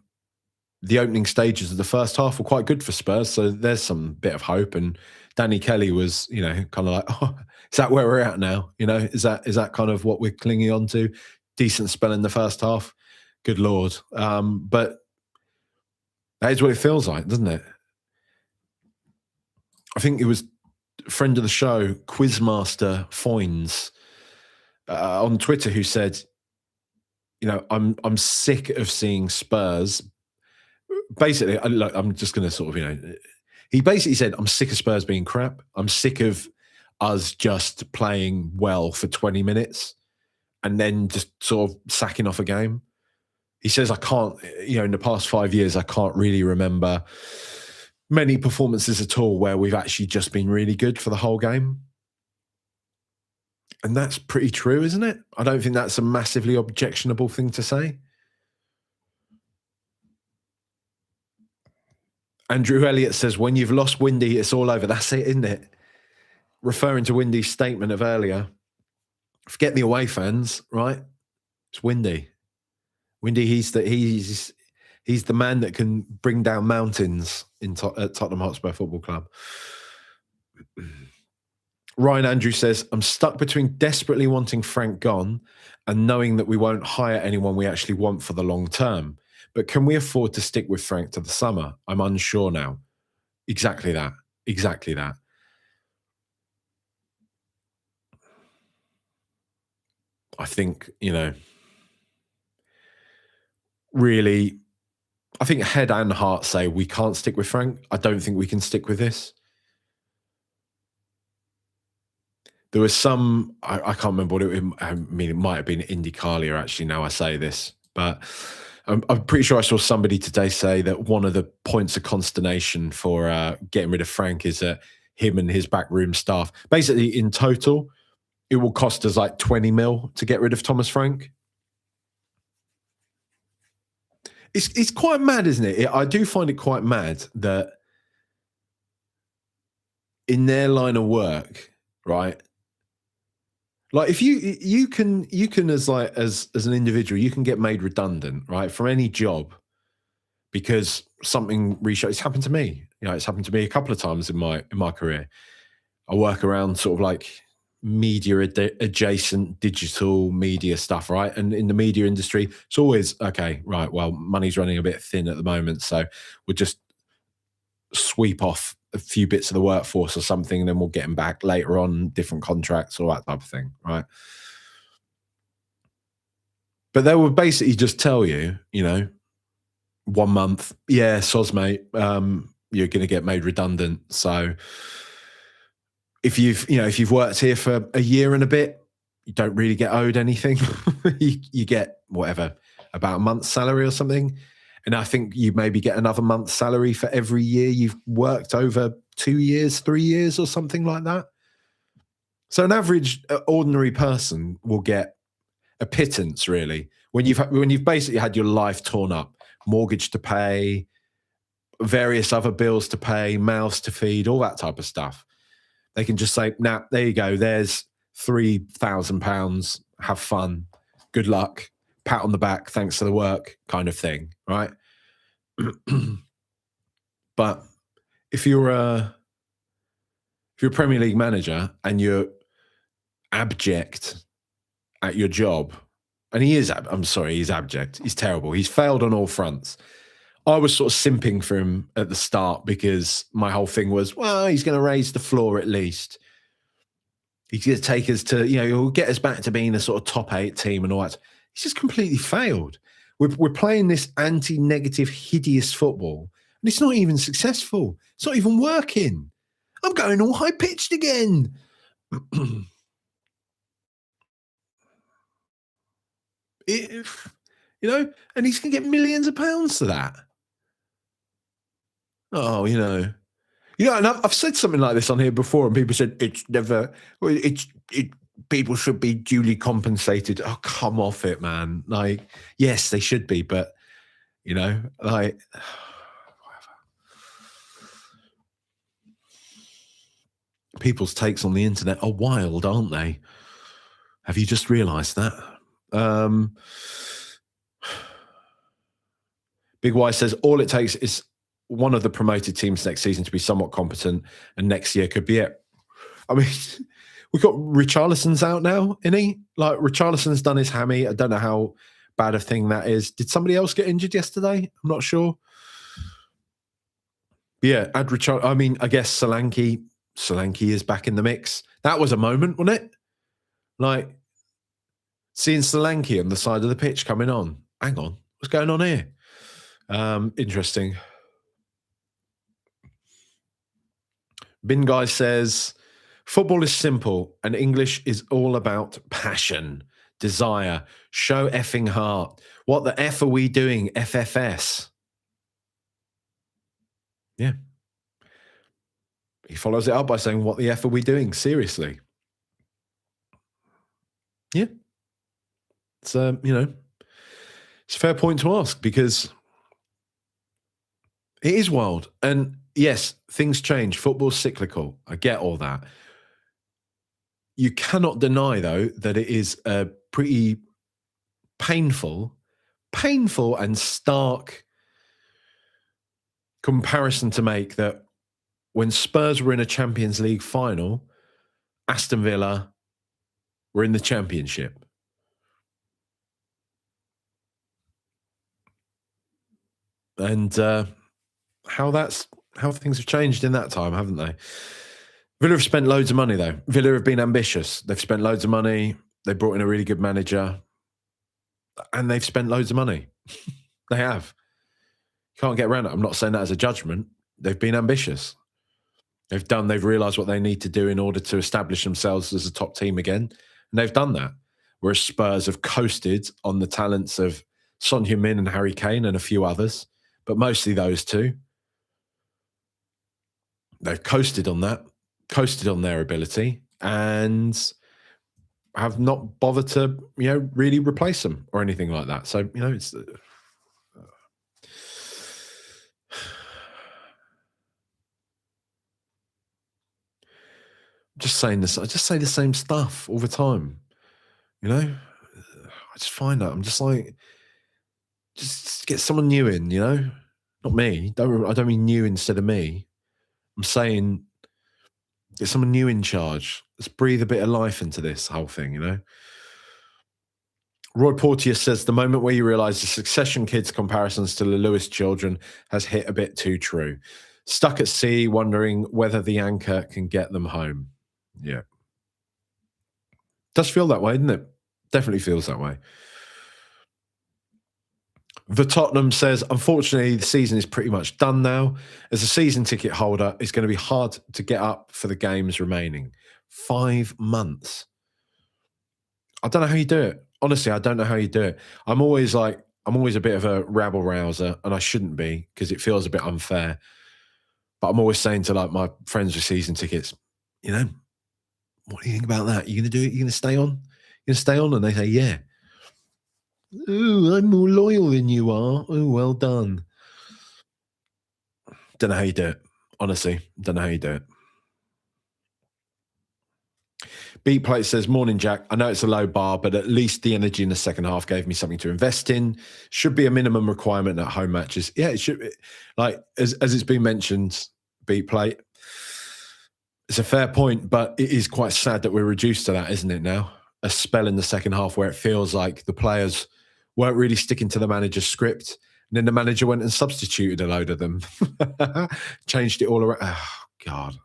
the opening stages of the first half were quite good for Spurs. So there's some bit of hope. And Danny Kelly was, kind of like, oh, is that where we're at now? Is that kind of what we're clinging on to? Decent spell in the first half. Good Lord. But that is what it feels like, doesn't it? I think it was a friend of the show, Quizmaster Foynes, on Twitter who said, I'm sick of seeing Spurs. Basically, I'm just going to sort of, he basically said, I'm sick of Spurs being crap. I'm sick of us just playing well for 20 minutes and then just sort of sacking off a game. He says, I can't, in the past 5 years, I can't really remember many performances at all where we've actually just been really good for the whole game. And that's pretty true, isn't it? I don't think that's a massively objectionable thing to say. Andrew Elliott says, when you've lost Windy, it's all over. That's it, isn't it? Referring to Windy's statement of earlier. Forget the away fans, right? It's Windy. Windy, he's the man that can bring down mountains at Tottenham Hotspur Football Club. Ryan Andrew says, I'm stuck between desperately wanting Frank gone and knowing that we won't hire anyone we actually want for the long term. But can we afford to stick with Frank to the summer? I'm unsure now. Exactly that. Exactly that. I think, really, I think head and heart say we can't stick with Frank. I don't think we can stick with this. There was some, I can't remember what it might have been Indy Carlia, actually, now I say this. But I'm pretty sure I saw somebody today say that one of the points of consternation for getting rid of Frank is that him and his backroom staff, basically in total, it will cost us like 20 mil to get rid of Thomas Frank. It's quite mad, isn't it? I do find it quite mad that in their line of work, right? Like if you can as an individual, you can get made redundant, right, from any job because something reshows. It's happened to me. It's happened to me a couple of times in my career. I work around sort of like media adjacent digital media stuff, right? And in the media industry, it's always okay, right? Well, money's running a bit thin at the moment, so we'll just sweep off a few bits of the workforce or something, and then we'll get them back later on, different contracts, all that type of thing, right? But they will basically just tell you, 1 month, yeah, soz mate, you're going to get made redundant. So if you've worked here for a year and a bit, you don't really get owed anything. you get whatever, about a month's salary or something. And I think you maybe get another month's salary for every year you've worked over 2 years, 3 years or something like that. So an average ordinary person will get a pittance, really, when you've basically had your life torn up, mortgage to pay, various other bills to pay, mouths to feed, all that type of stuff. They can just say, nah, there you go. There's £3,000. Have fun. Good luck. Pat on the back. Thanks for the work, kind of thing, right? But if you're a Premier League manager and you're abject at your job, and he's abject. He's terrible. He's failed on all fronts. I was sort of simping for him at the start because my whole thing was, well, he's going to raise the floor at least. He's going to take us to, he'll get us back to being a sort of top 8 team and all that. He's just completely failed. We're playing this anti-negative, hideous football, and it's not even successful. It's not even working. I'm going all high-pitched again. And he's going to get millions of pounds for that. Oh, and I've said something like this on here before, and people said people should be duly compensated. Oh, come off it, man. Like, yes, they should be, but whatever. People's takes on the internet are wild, aren't they? Have you just realised that? Big Y says all it takes is one of the promoted teams next season to be somewhat competent, and next year could be it. I mean, we've got Richarlison's out now, isn't he? Like, Richarlison's done his hammy. I don't know how bad a thing that is. Did somebody else get injured yesterday? I'm not sure. But yeah, I guess Solanke is back in the mix. That was a moment, wasn't it? Like, seeing Solanke on the side of the pitch coming on. Hang on, what's going on here? Interesting. Bin Guy says, football is simple and English is all about passion, desire, show effing heart. What the F are we doing, FFS? Yeah. He follows it up by saying, what the F are we doing? Seriously. Yeah. It's, it's a fair point to ask because it is wild. And yes, things change. Football's cyclical. I get all that. You cannot deny, though, that it is a pretty painful and stark comparison to make that when Spurs were in a Champions League final, Aston Villa were in the Championship. And how things have changed in that time, haven't they? Villa have spent loads of money, though. Villa have been ambitious. They've spent loads of money. They brought in a really good manager. And they've spent loads of money. They have. Can't get around it. I'm not saying that as a judgment. They've been ambitious. They've realised what they need to do in order to establish themselves as a top team again. And they've done that. Whereas Spurs have coasted on the talents of Son Heung-min and Harry Kane and a few others, but mostly those two. They've coasted on that, coasted on their ability, and have not bothered to, really replace them or anything like that. So, it's just saying this. I just say the same stuff all the time. I just find that I'm just like, just get someone new in. Not me. I don't mean new instead of me. I'm saying get someone new in charge. Let's breathe a bit of life into this whole thing. Roy Porteous says the moment where you realise the Succession kids' comparisons to the Lewis children has hit a bit too true. Stuck at sea, wondering whether the anchor can get them home. Yeah. Does feel that way, doesn't it? Definitely feels that way. The Tottenham says, unfortunately, the season is pretty much done now. As a season ticket holder, it's going to be hard to get up for the games remaining. 5 months. I don't know how you do it. Honestly, I don't know how you do it. I'm always a bit of a rabble rouser, and I shouldn't be because it feels a bit unfair. But I'm always saying to my friends with season tickets, what do you think about that? You going to do it? You going to stay on? You going to stay on? And they say, yeah. Ooh, I'm more loyal than you are. Oh, well done. Don't know how you do it. Honestly, don't know how you do it. Beat Plate says, morning, Jack. I know it's a low bar, but at least the energy in the second half gave me something to invest in. Should be a minimum requirement at home matches. Yeah, it should be. Like, as it's been mentioned, Beat Plate, it's a fair point, but it is quite sad that we're reduced to that, isn't it now? A spell in the second half where it feels like the players weren't really sticking to the manager's script. And then the manager went and substituted a load of them. Changed it all around. Oh, God.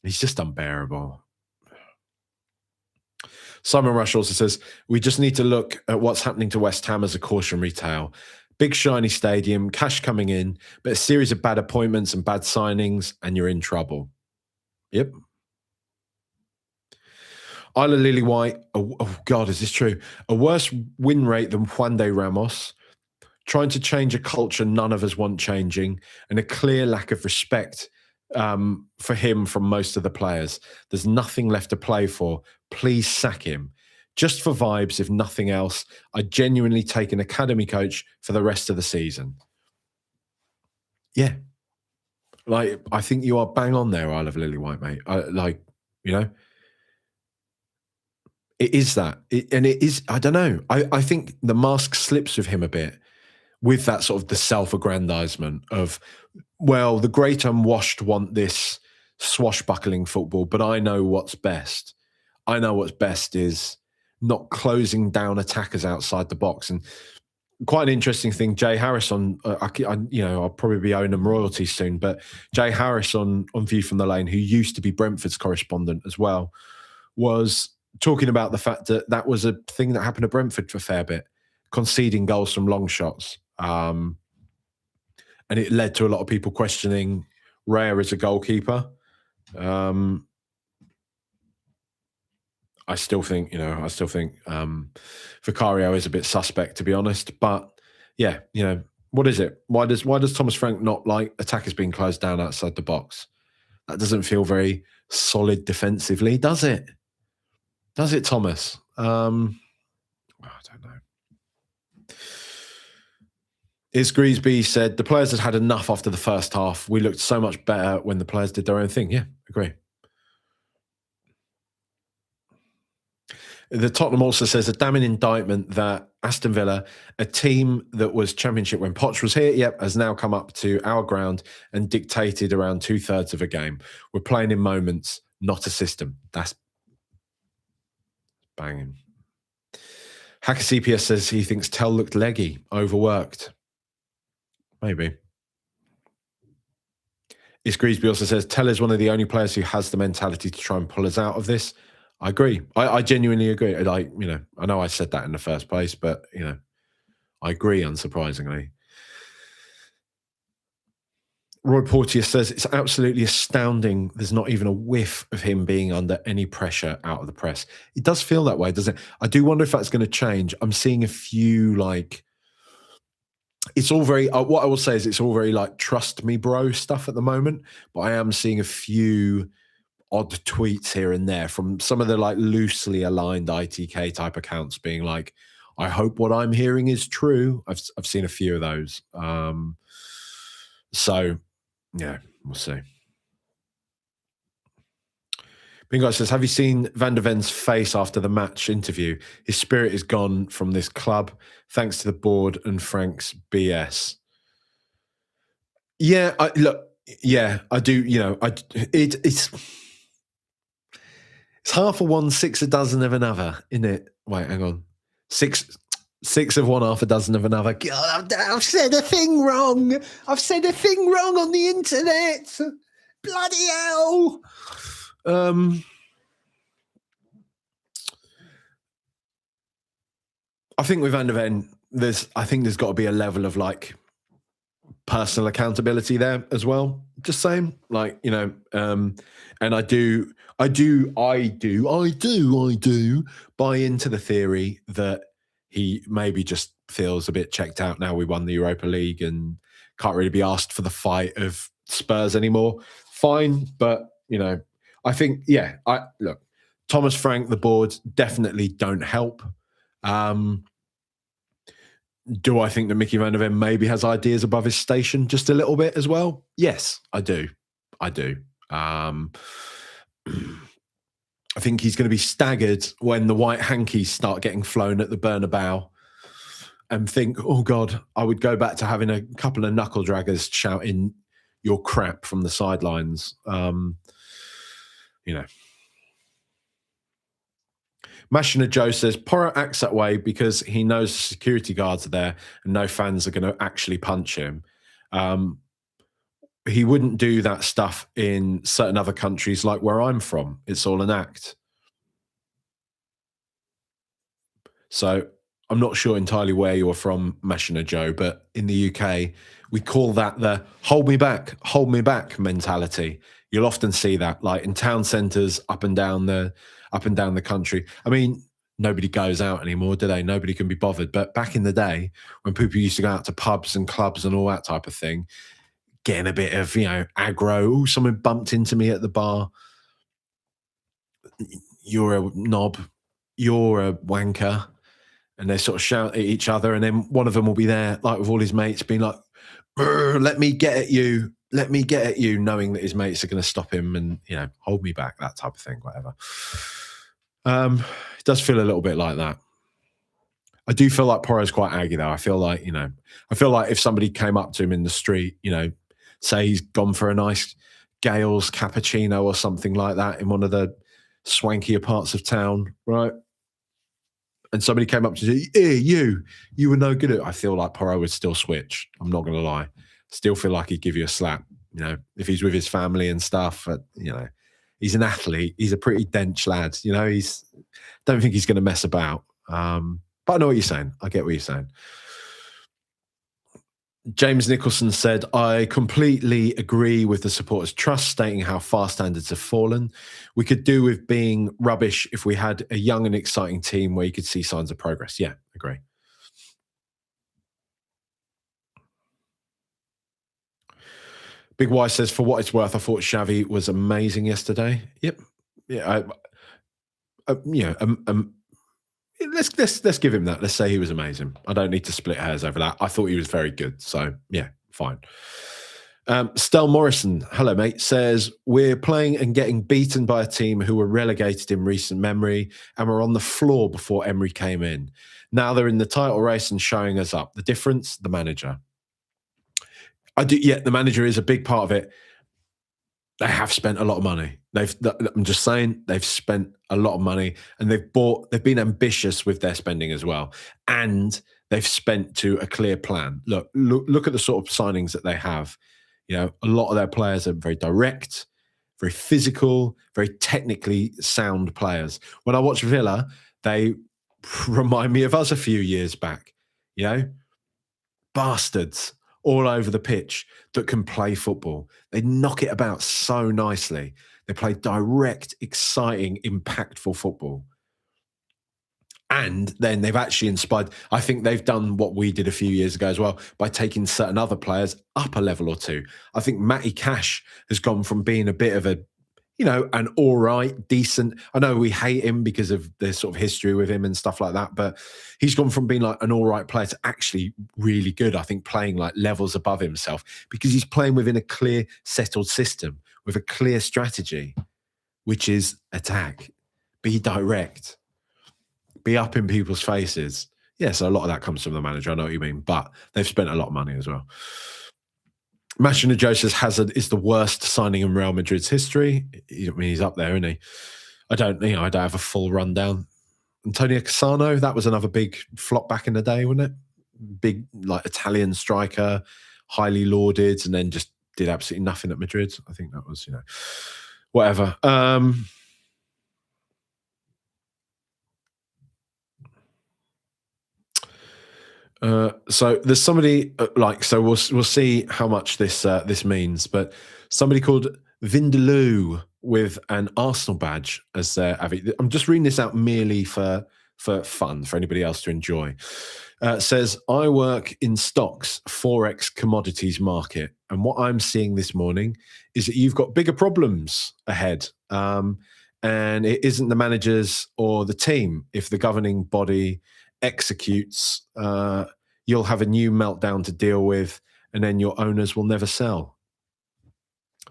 He's just unbearable. Simon Rush also says, we just need to look at what's happening to West Ham as a cautionary tale. Big, shiny stadium, cash coming in, but a series of bad appointments and bad signings, and you're in trouble. Yep. Isla Lily White, oh God, is this true? A worse win rate than Juan de Ramos, trying to change a culture none of us want changing, and a clear lack of respect for him from most of the players. There's nothing left to play for. Please sack him. Just for vibes, if nothing else. I genuinely take an academy coach for the rest of the season. Yeah. Like, I think you are bang on there, Isle of Lily White, mate. It is that. And it is, I don't know. I think the mask slips with him a bit with that sort of the self-aggrandizement of, well, the great unwashed want this swashbuckling football, but I know what's best. I know what's best is not closing down attackers outside the box. And quite an interesting thing, Jay Harris on, I'll probably be owning them royalties soon, but Jay Harris on View from the Lane, who used to be Brentford's correspondent as well, was talking about the fact that that was a thing that happened at Brentford for a fair bit, conceding goals from long shots. And it led to a lot of people questioning Raya as a goalkeeper. I still think Vicario is a bit suspect, to be honest. But yeah, what is it? Why does Thomas Frank not like attackers being closed down outside the box? That doesn't feel very solid defensively, does it? Does it, Thomas? I don't know. Is Greasby said, the players had enough after the first half. We looked so much better when the players did their own thing. Yeah, agree. The Tottenham also says a damning indictment that Aston Villa, a team that was championship when Poch was here, has now come up to our ground and dictated around 2/3 of a game. We're playing in moments, not a system. That's banging. Hacker CPS says he thinks Tell looked leggy, overworked. Maybe. Is Greasby also says Tell is one of the only players who has the mentality to try and pull us out of this. I agree. I genuinely agree. I know I said that in the first place, but I agree, unsurprisingly. Roy Porteous says it's absolutely astounding there's not even a whiff of him being under any pressure out of the press. It does feel that way, doesn't it? I do wonder if that's going to change. I'm seeing a few it's all very, what I will say is it's all very trust me bro stuff at the moment, but I am seeing a few odd tweets here and there from some of the like loosely aligned ITK type accounts being like, I hope what I'm hearing is true. I've seen a few of those. So yeah, we'll see. Bingo says, have you seen Van der Ven's face after the match interview? His spirit is gone from this club, thanks to the board and Frank's BS. Yeah, I do. You know, it's half of one, six a dozen of another, isn't it? Wait, hang on. Six of one, half a dozen of another. God, I've said a thing wrong. I've said a thing wrong on the internet. Bloody hell. I think with Van der Ven, there's got to be a level of like personal accountability there as well. Just saying, like, you know, and I do buy into the theory that he maybe just feels a bit checked out now we won the Europa League and can't really be asked for the fight of Spurs anymore. Fine, but you know, I think, look, Thomas Frank, the board definitely don't help. Do I think that Mickey Van der Ven maybe has ideas above his station just a little bit as well? Yes, I do. I think he's going to be staggered when the white hankies start getting flown at the Bernabeu and think, oh God, I would go back to having a couple of knuckle draggers shouting your crap from the sidelines. You know. Mashina Joe says, Porro acts that way because he knows the security guards are there and no fans are going to actually punch him. He wouldn't do that stuff in certain other countries like where I'm from. It's all an act. So I'm not sure entirely where you're from, Mashina Joe, but in the UK, we call that the hold me back mentality. You'll often see that like in town centres up and down the country. I mean, nobody goes out anymore, do they? Nobody can be bothered. But back in the day, when people used to go out to pubs and clubs and all that type of thing, getting a bit of, you know, aggro. Oh, someone bumped into me at the bar. You're a knob. You're a wanker. And they sort of shout at each other. And then one of them will be there, like with all his mates, being like, let me get at you. Let me get at you, knowing that his mates are going to stop him and, you know, hold me back, that type of thing, whatever. It does feel a little bit like that. I do feel like Porro's quite aggy, though. I feel like if somebody came up to him in the street, you know, say he's gone for a nice Gale's cappuccino or something like that in one of the swankier parts of town, right? And somebody came up to say, hey, you were no good at it. I feel like Porro would still switch. I'm not going to lie. Still feel like he'd give you a slap, you know, if he's with his family and stuff. You know, he's an athlete. He's a pretty dense lad. You know, don't think he's going to mess about. But I know what you're saying. I get what you're saying. James Nicholson said, I completely agree with the supporters' trust, stating how far standards have fallen. We could do with being rubbish if we had a young and exciting team where you could see signs of progress. Yeah, agree. Big Y says, for what it's worth, I thought Xavi was amazing yesterday. Yep. Yeah. Let's give him that. Let's say he was amazing. I don't need to split hairs over that. I thought he was very good. So yeah, fine. Stel Morrison, hello mate, says we're playing and getting beaten by a team who were relegated in recent memory and were on the floor before Emery came in. Now they're in the title race and showing us up. The difference, the manager. The manager is a big part of it. They have spent a lot of money. I'm just saying, they've spent a lot of money and they've been ambitious with their spending as well. And they've spent to a clear plan. Look at the sort of signings that they have. You know, a lot of their players are very direct, very physical, very technically sound players. When I watch Villa, they remind me of us a few years back, you know, bastards all over the pitch that can play football. They knock it about so nicely. They play direct, exciting, impactful football. And then they've actually inspired, I think they've done what we did a few years ago as well by taking certain other players up a level or two. I think Matty Cash has gone from being a bit of a, an all right, decent. I know we hate him because of the sort of history with him and stuff like that, but he's gone from being like an all right player to actually really good. I think playing like levels above himself because he's playing within a clear, settled system with a clear strategy, which is attack, be direct, be up in people's faces. Yeah, so a lot of that comes from the manager. I know what you mean, but they've spent a lot of money as well. Managerial says Hazard is the worst signing in Real Madrid's history. I mean, he's up there, isn't he? I don't have a full rundown. Antonio Cassano, that was another big flop back in the day, wasn't it? Big, like, Italian striker, highly lauded, and then just did absolutely nothing at Madrid. I think that was, whatever. So there's somebody so we'll see how much this means, but somebody called Vindaloo with an Arsenal badge as their avid. I'm just reading this out merely for fun, for anybody else to enjoy. Says, I work in stocks, Forex commodities market, and what I'm seeing this morning is that you've got bigger problems ahead. And it isn't the managers or the team. If the governing body executes, you'll have a new meltdown to deal with, and then your owners will never sell.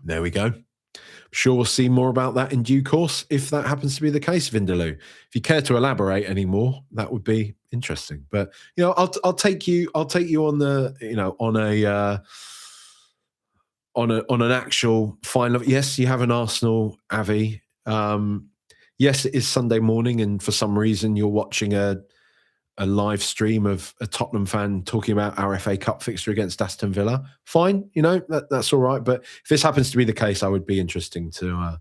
There we go. I'm sure we'll see more about that in due course if that happens to be the case, Vindaloo. If you care to elaborate any more, that would be interesting. But I'll take you on the on an actual final. Yes, you have an Arsenal Avi. Yes, it is Sunday morning, and for some reason you're watching a live stream of a Tottenham fan talking about our FA Cup fixture against Aston Villa. Fine, that's all right. But if this happens to be the case, I would be interesting to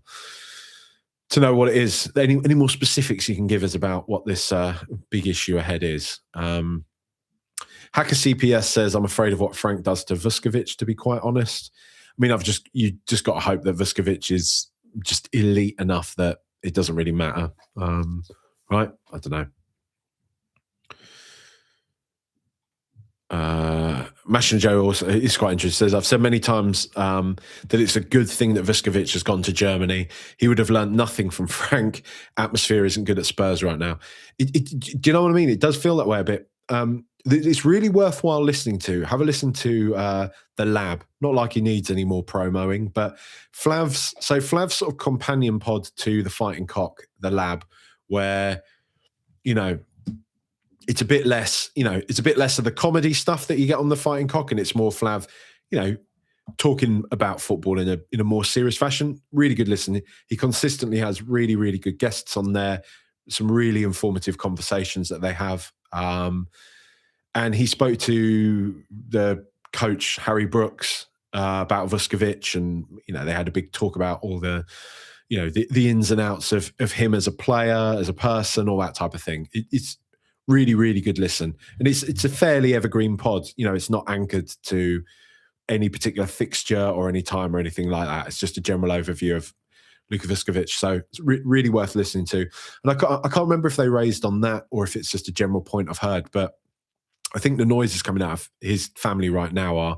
know what it is. Any more specifics you can give us about what this big issue ahead is? Hacker CPS says, I'm afraid of what Frank does to Vuskovic, to be quite honest. I mean, you just got to hope that Vuskovic is just elite enough that it doesn't really matter. Right? I don't know. Mashin Joe also is quite interesting. Says, I've said many times that it's a good thing that Vuskovic has gone to Germany. He would have learned nothing from Frank. Atmosphere isn't good at Spurs right now. Do you know what I mean? It does feel that way a bit. It's really worthwhile listening to. Have a listen to The Lab. Not like he needs any more promoing, but Flav's sort of companion pod to The Fighting Cock, The Lab, where, it's a bit less, it's a bit less of the comedy stuff that you get on The Fighting Cock, and it's more Flav, talking about football in a more serious fashion. Really good listening. He consistently has really, really good guests on there. Some really informative conversations that they have. And he spoke to the coach, Harry Brooks, about Vuskovic, and, they had a big talk about all the, the ins and outs of him as a player, as a person, all that type of thing. It's really, really good listen. And it's a fairly evergreen pod. It's not anchored to any particular fixture or any time or anything like that. It's just a general overview of Luka Vuskovic. So it's really worth listening to. And I can't remember if they raised on that or if it's just a general point I've heard, but I think the noises coming out of his family right now are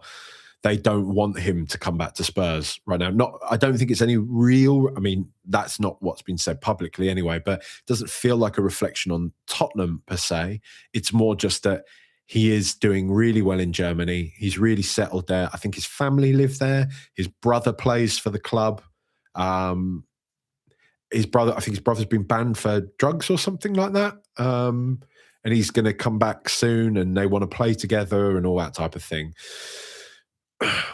they don't want him to come back to Spurs right now. I don't think it's any real, that's not what's been said publicly anyway, but it doesn't feel like a reflection on Tottenham per se. It's more just that he is doing really well in Germany. He's really settled there. I think his family live there. His brother plays for the club. I think his brother's been banned for drugs or something like that. And he's going to come back soon, and they want to play together and all that type of thing.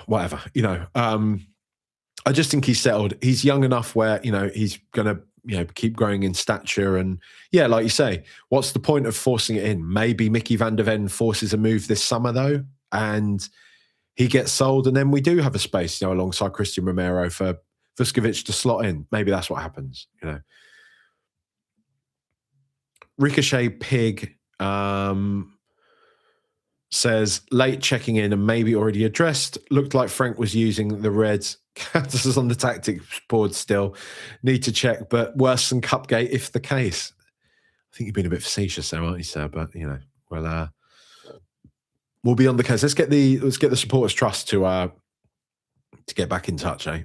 Whatever, I just think he's settled. He's young enough where, he's going to, keep growing in stature. And yeah, like you say, what's the point of forcing it in? Maybe Mickey van der Ven forces a move this summer though, and he gets sold. And then we do have a space, alongside Christian Romero for Vuskovic to slot in. Maybe that's what happens, Ricochet Pig, says, late checking in and maybe already addressed. Looked like Frank was using the Reds cactuses on the tactics board still. Need to check, but worse than Cupgate if the case. I think you've been a bit facetious there, aren't you, sir? But, we'll be on the case. Let's get the Supporters Trust to get back in touch, eh?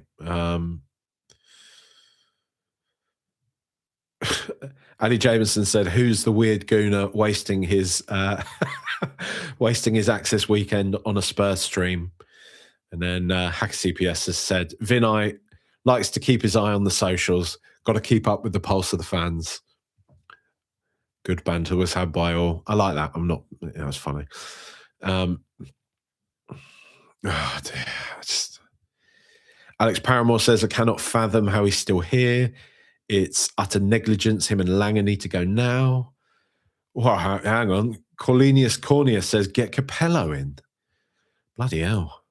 Ali Jameson said, "Who's the weird gooner wasting his wasting his access weekend on a Spurs stream?" And then Hacker CPS has said, "Vinay likes to keep his eye on the socials. Got to keep up with the pulse of the fans." Good banter was had by all. I like that. I'm not. That was funny. Oh dear, Alex Paramore says, "I cannot fathom how he's still here. It's utter negligence. Him and Langer need to go now." Well, hang on. Cornelius Cornea says, "Get Capello in." Bloody hell.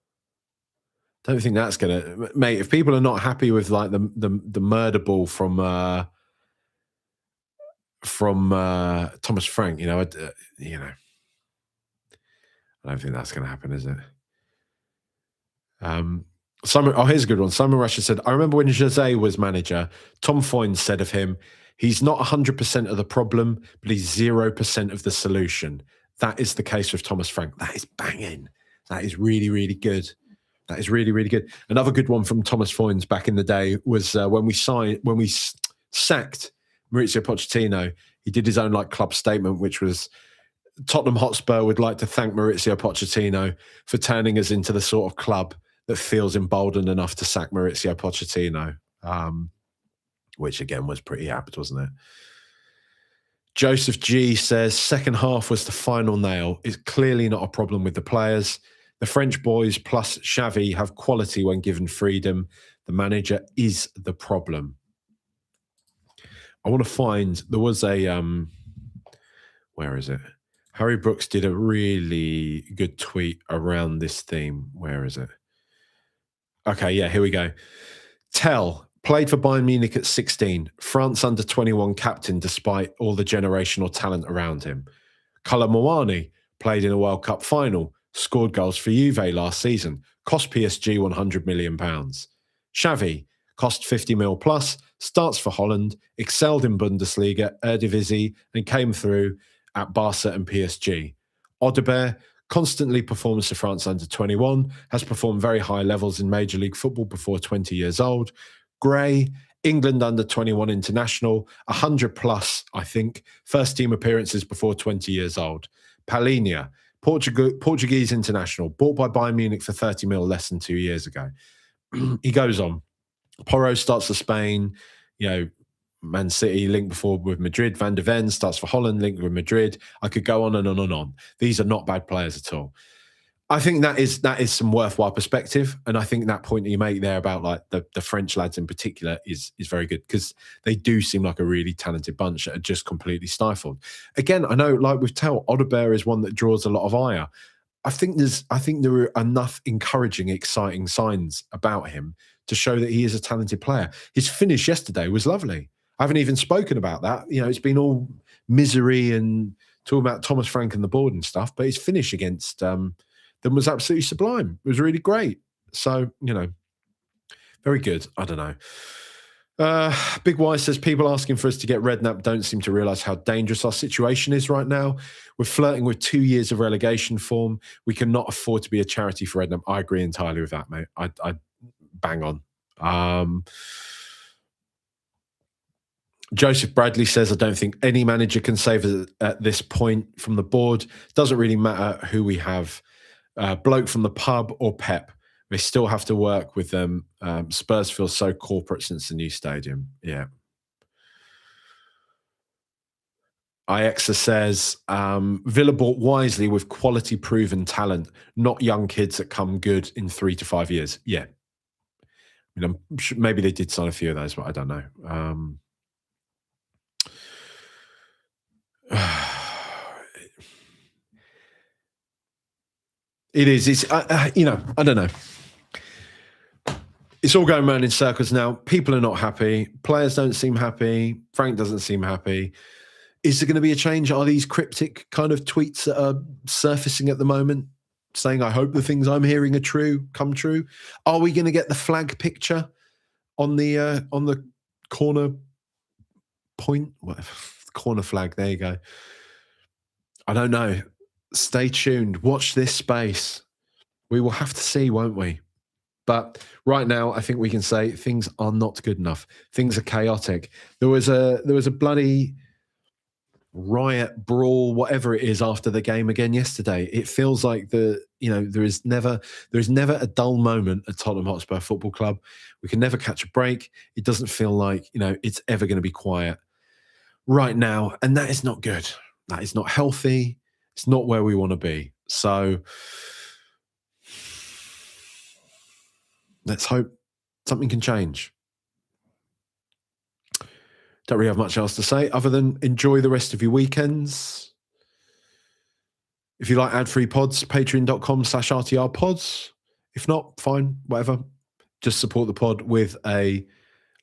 Don't think that's gonna, mate. If people are not happy with like the murder ball from Thomas Frank, I don't think that's going to happen, is it? Here's a good one. Simon Rusher said, "I remember when Jose was manager, Tom Foynes said of him, he's not 100% of the problem, but he's 0% of the solution. That is the case with Thomas Frank." That is banging. That is really, really good. That is really, really good. Another good one from Thomas Foynes back in the day was when we sacked Maurizio Pochettino. He did his own club statement, which was, "Tottenham Hotspur would like to thank Maurizio Pochettino for turning us into the sort of club that feels emboldened enough to sack Maurizio Pochettino," which again was pretty apt, wasn't it? Joseph G says, "Second half was the final nail. It's clearly not a problem with the players. The French boys plus Xavi have quality when given freedom. The manager is the problem." I want to find, there was a, where is it? Harry Brooks did a really good tweet around this theme. Where is it? Okay, yeah, here we go. Tell played for Bayern Munich at 16, France under 21 captain despite all the generational talent around him. Kala Moani played in a World Cup final, scored goals for Juve last season, cost PSG £100 million. Xavi cost 50 mil plus, starts for Holland, excelled in Bundesliga, Eredivisie, and came through at Barca and PSG. Audebert constantly performs for France under 21, has performed very high levels in Major League Football before 20 years old. Gray, England under 21 international, 100 plus, I think, first team appearances before 20 years old. Palhinha, Portuguese international, bought by Bayern Munich for 30 mil less than 2 years ago. He goes on. Porro starts for Spain, Man City linked before with Madrid. Van de Ven starts for Holland, linked with Madrid. I could go on and on and on. These are not bad players at all. I think that is some worthwhile perspective, and I think that point that you make there about the French lads in particular is very good, because they do seem like a really talented bunch that are just completely stifled. Again, I know, like with Tell, Audebert is one that draws a lot of ire. I think there are enough encouraging, exciting signs about him to show that he is a talented player. His finish yesterday was lovely. I haven't even spoken about that. It's been all misery and talking about Thomas Frank and the board and stuff, but his finish against them was absolutely sublime. It was really great. So, very good. I don't know. Big Y says, "People asking for us to get Redknapp don't seem to realise how dangerous our situation is right now. We're flirting with 2 years of relegation form. We cannot afford to be a charity for Redknapp." I agree entirely with that, mate. I bang on. Joseph Bradley says, "I don't think any manager can save us at this point from the board. Doesn't really matter who we have. Bloke from the pub or Pep. They still have to work with them. Spurs feel so corporate since the new stadium." Yeah. Iexa says, "Villa bought wisely with quality proven talent, not young kids that come good in 3 to 5 years." Yeah. I'm sure maybe they did sign a few of those, but I don't know. It is. It's, I don't know. It's all going around in circles now. People are not happy. Players don't seem happy. Frank doesn't seem happy. Is there going to be a change? Are these cryptic kind of tweets that are surfacing at the moment saying, "I hope the things I'm hearing are true, come true"? Are we going to get the flag picture on the corner point? Corner flag. There you go. I don't know. Stay tuned. Watch this space. We will have to see, won't we? But right now, I think we can say things are not good enough. Things are chaotic. There was a bloody riot, brawl, whatever it is, after the game again yesterday. It feels like there is never a dull moment at Tottenham Hotspur Football Club. We can never catch a break. It doesn't feel like it's ever going to be quiet right now, and that is not good. That is not healthy. It's not where we want to be. So let's hope something can change. Don't really have much else to say other than enjoy the rest of your weekends. If you like ad-free pods, patreon.com/RTR pods. If not, fine, whatever. Just support the pod with a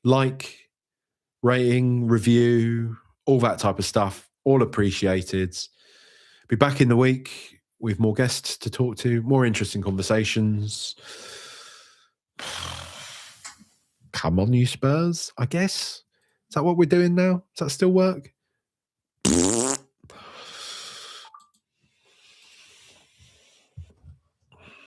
like, rating, review, all that type of stuff. All appreciated. Be back in the week with more guests to talk to, more interesting conversations. Come on, you Spurs, I guess. Is that what we're doing now? Does that still work?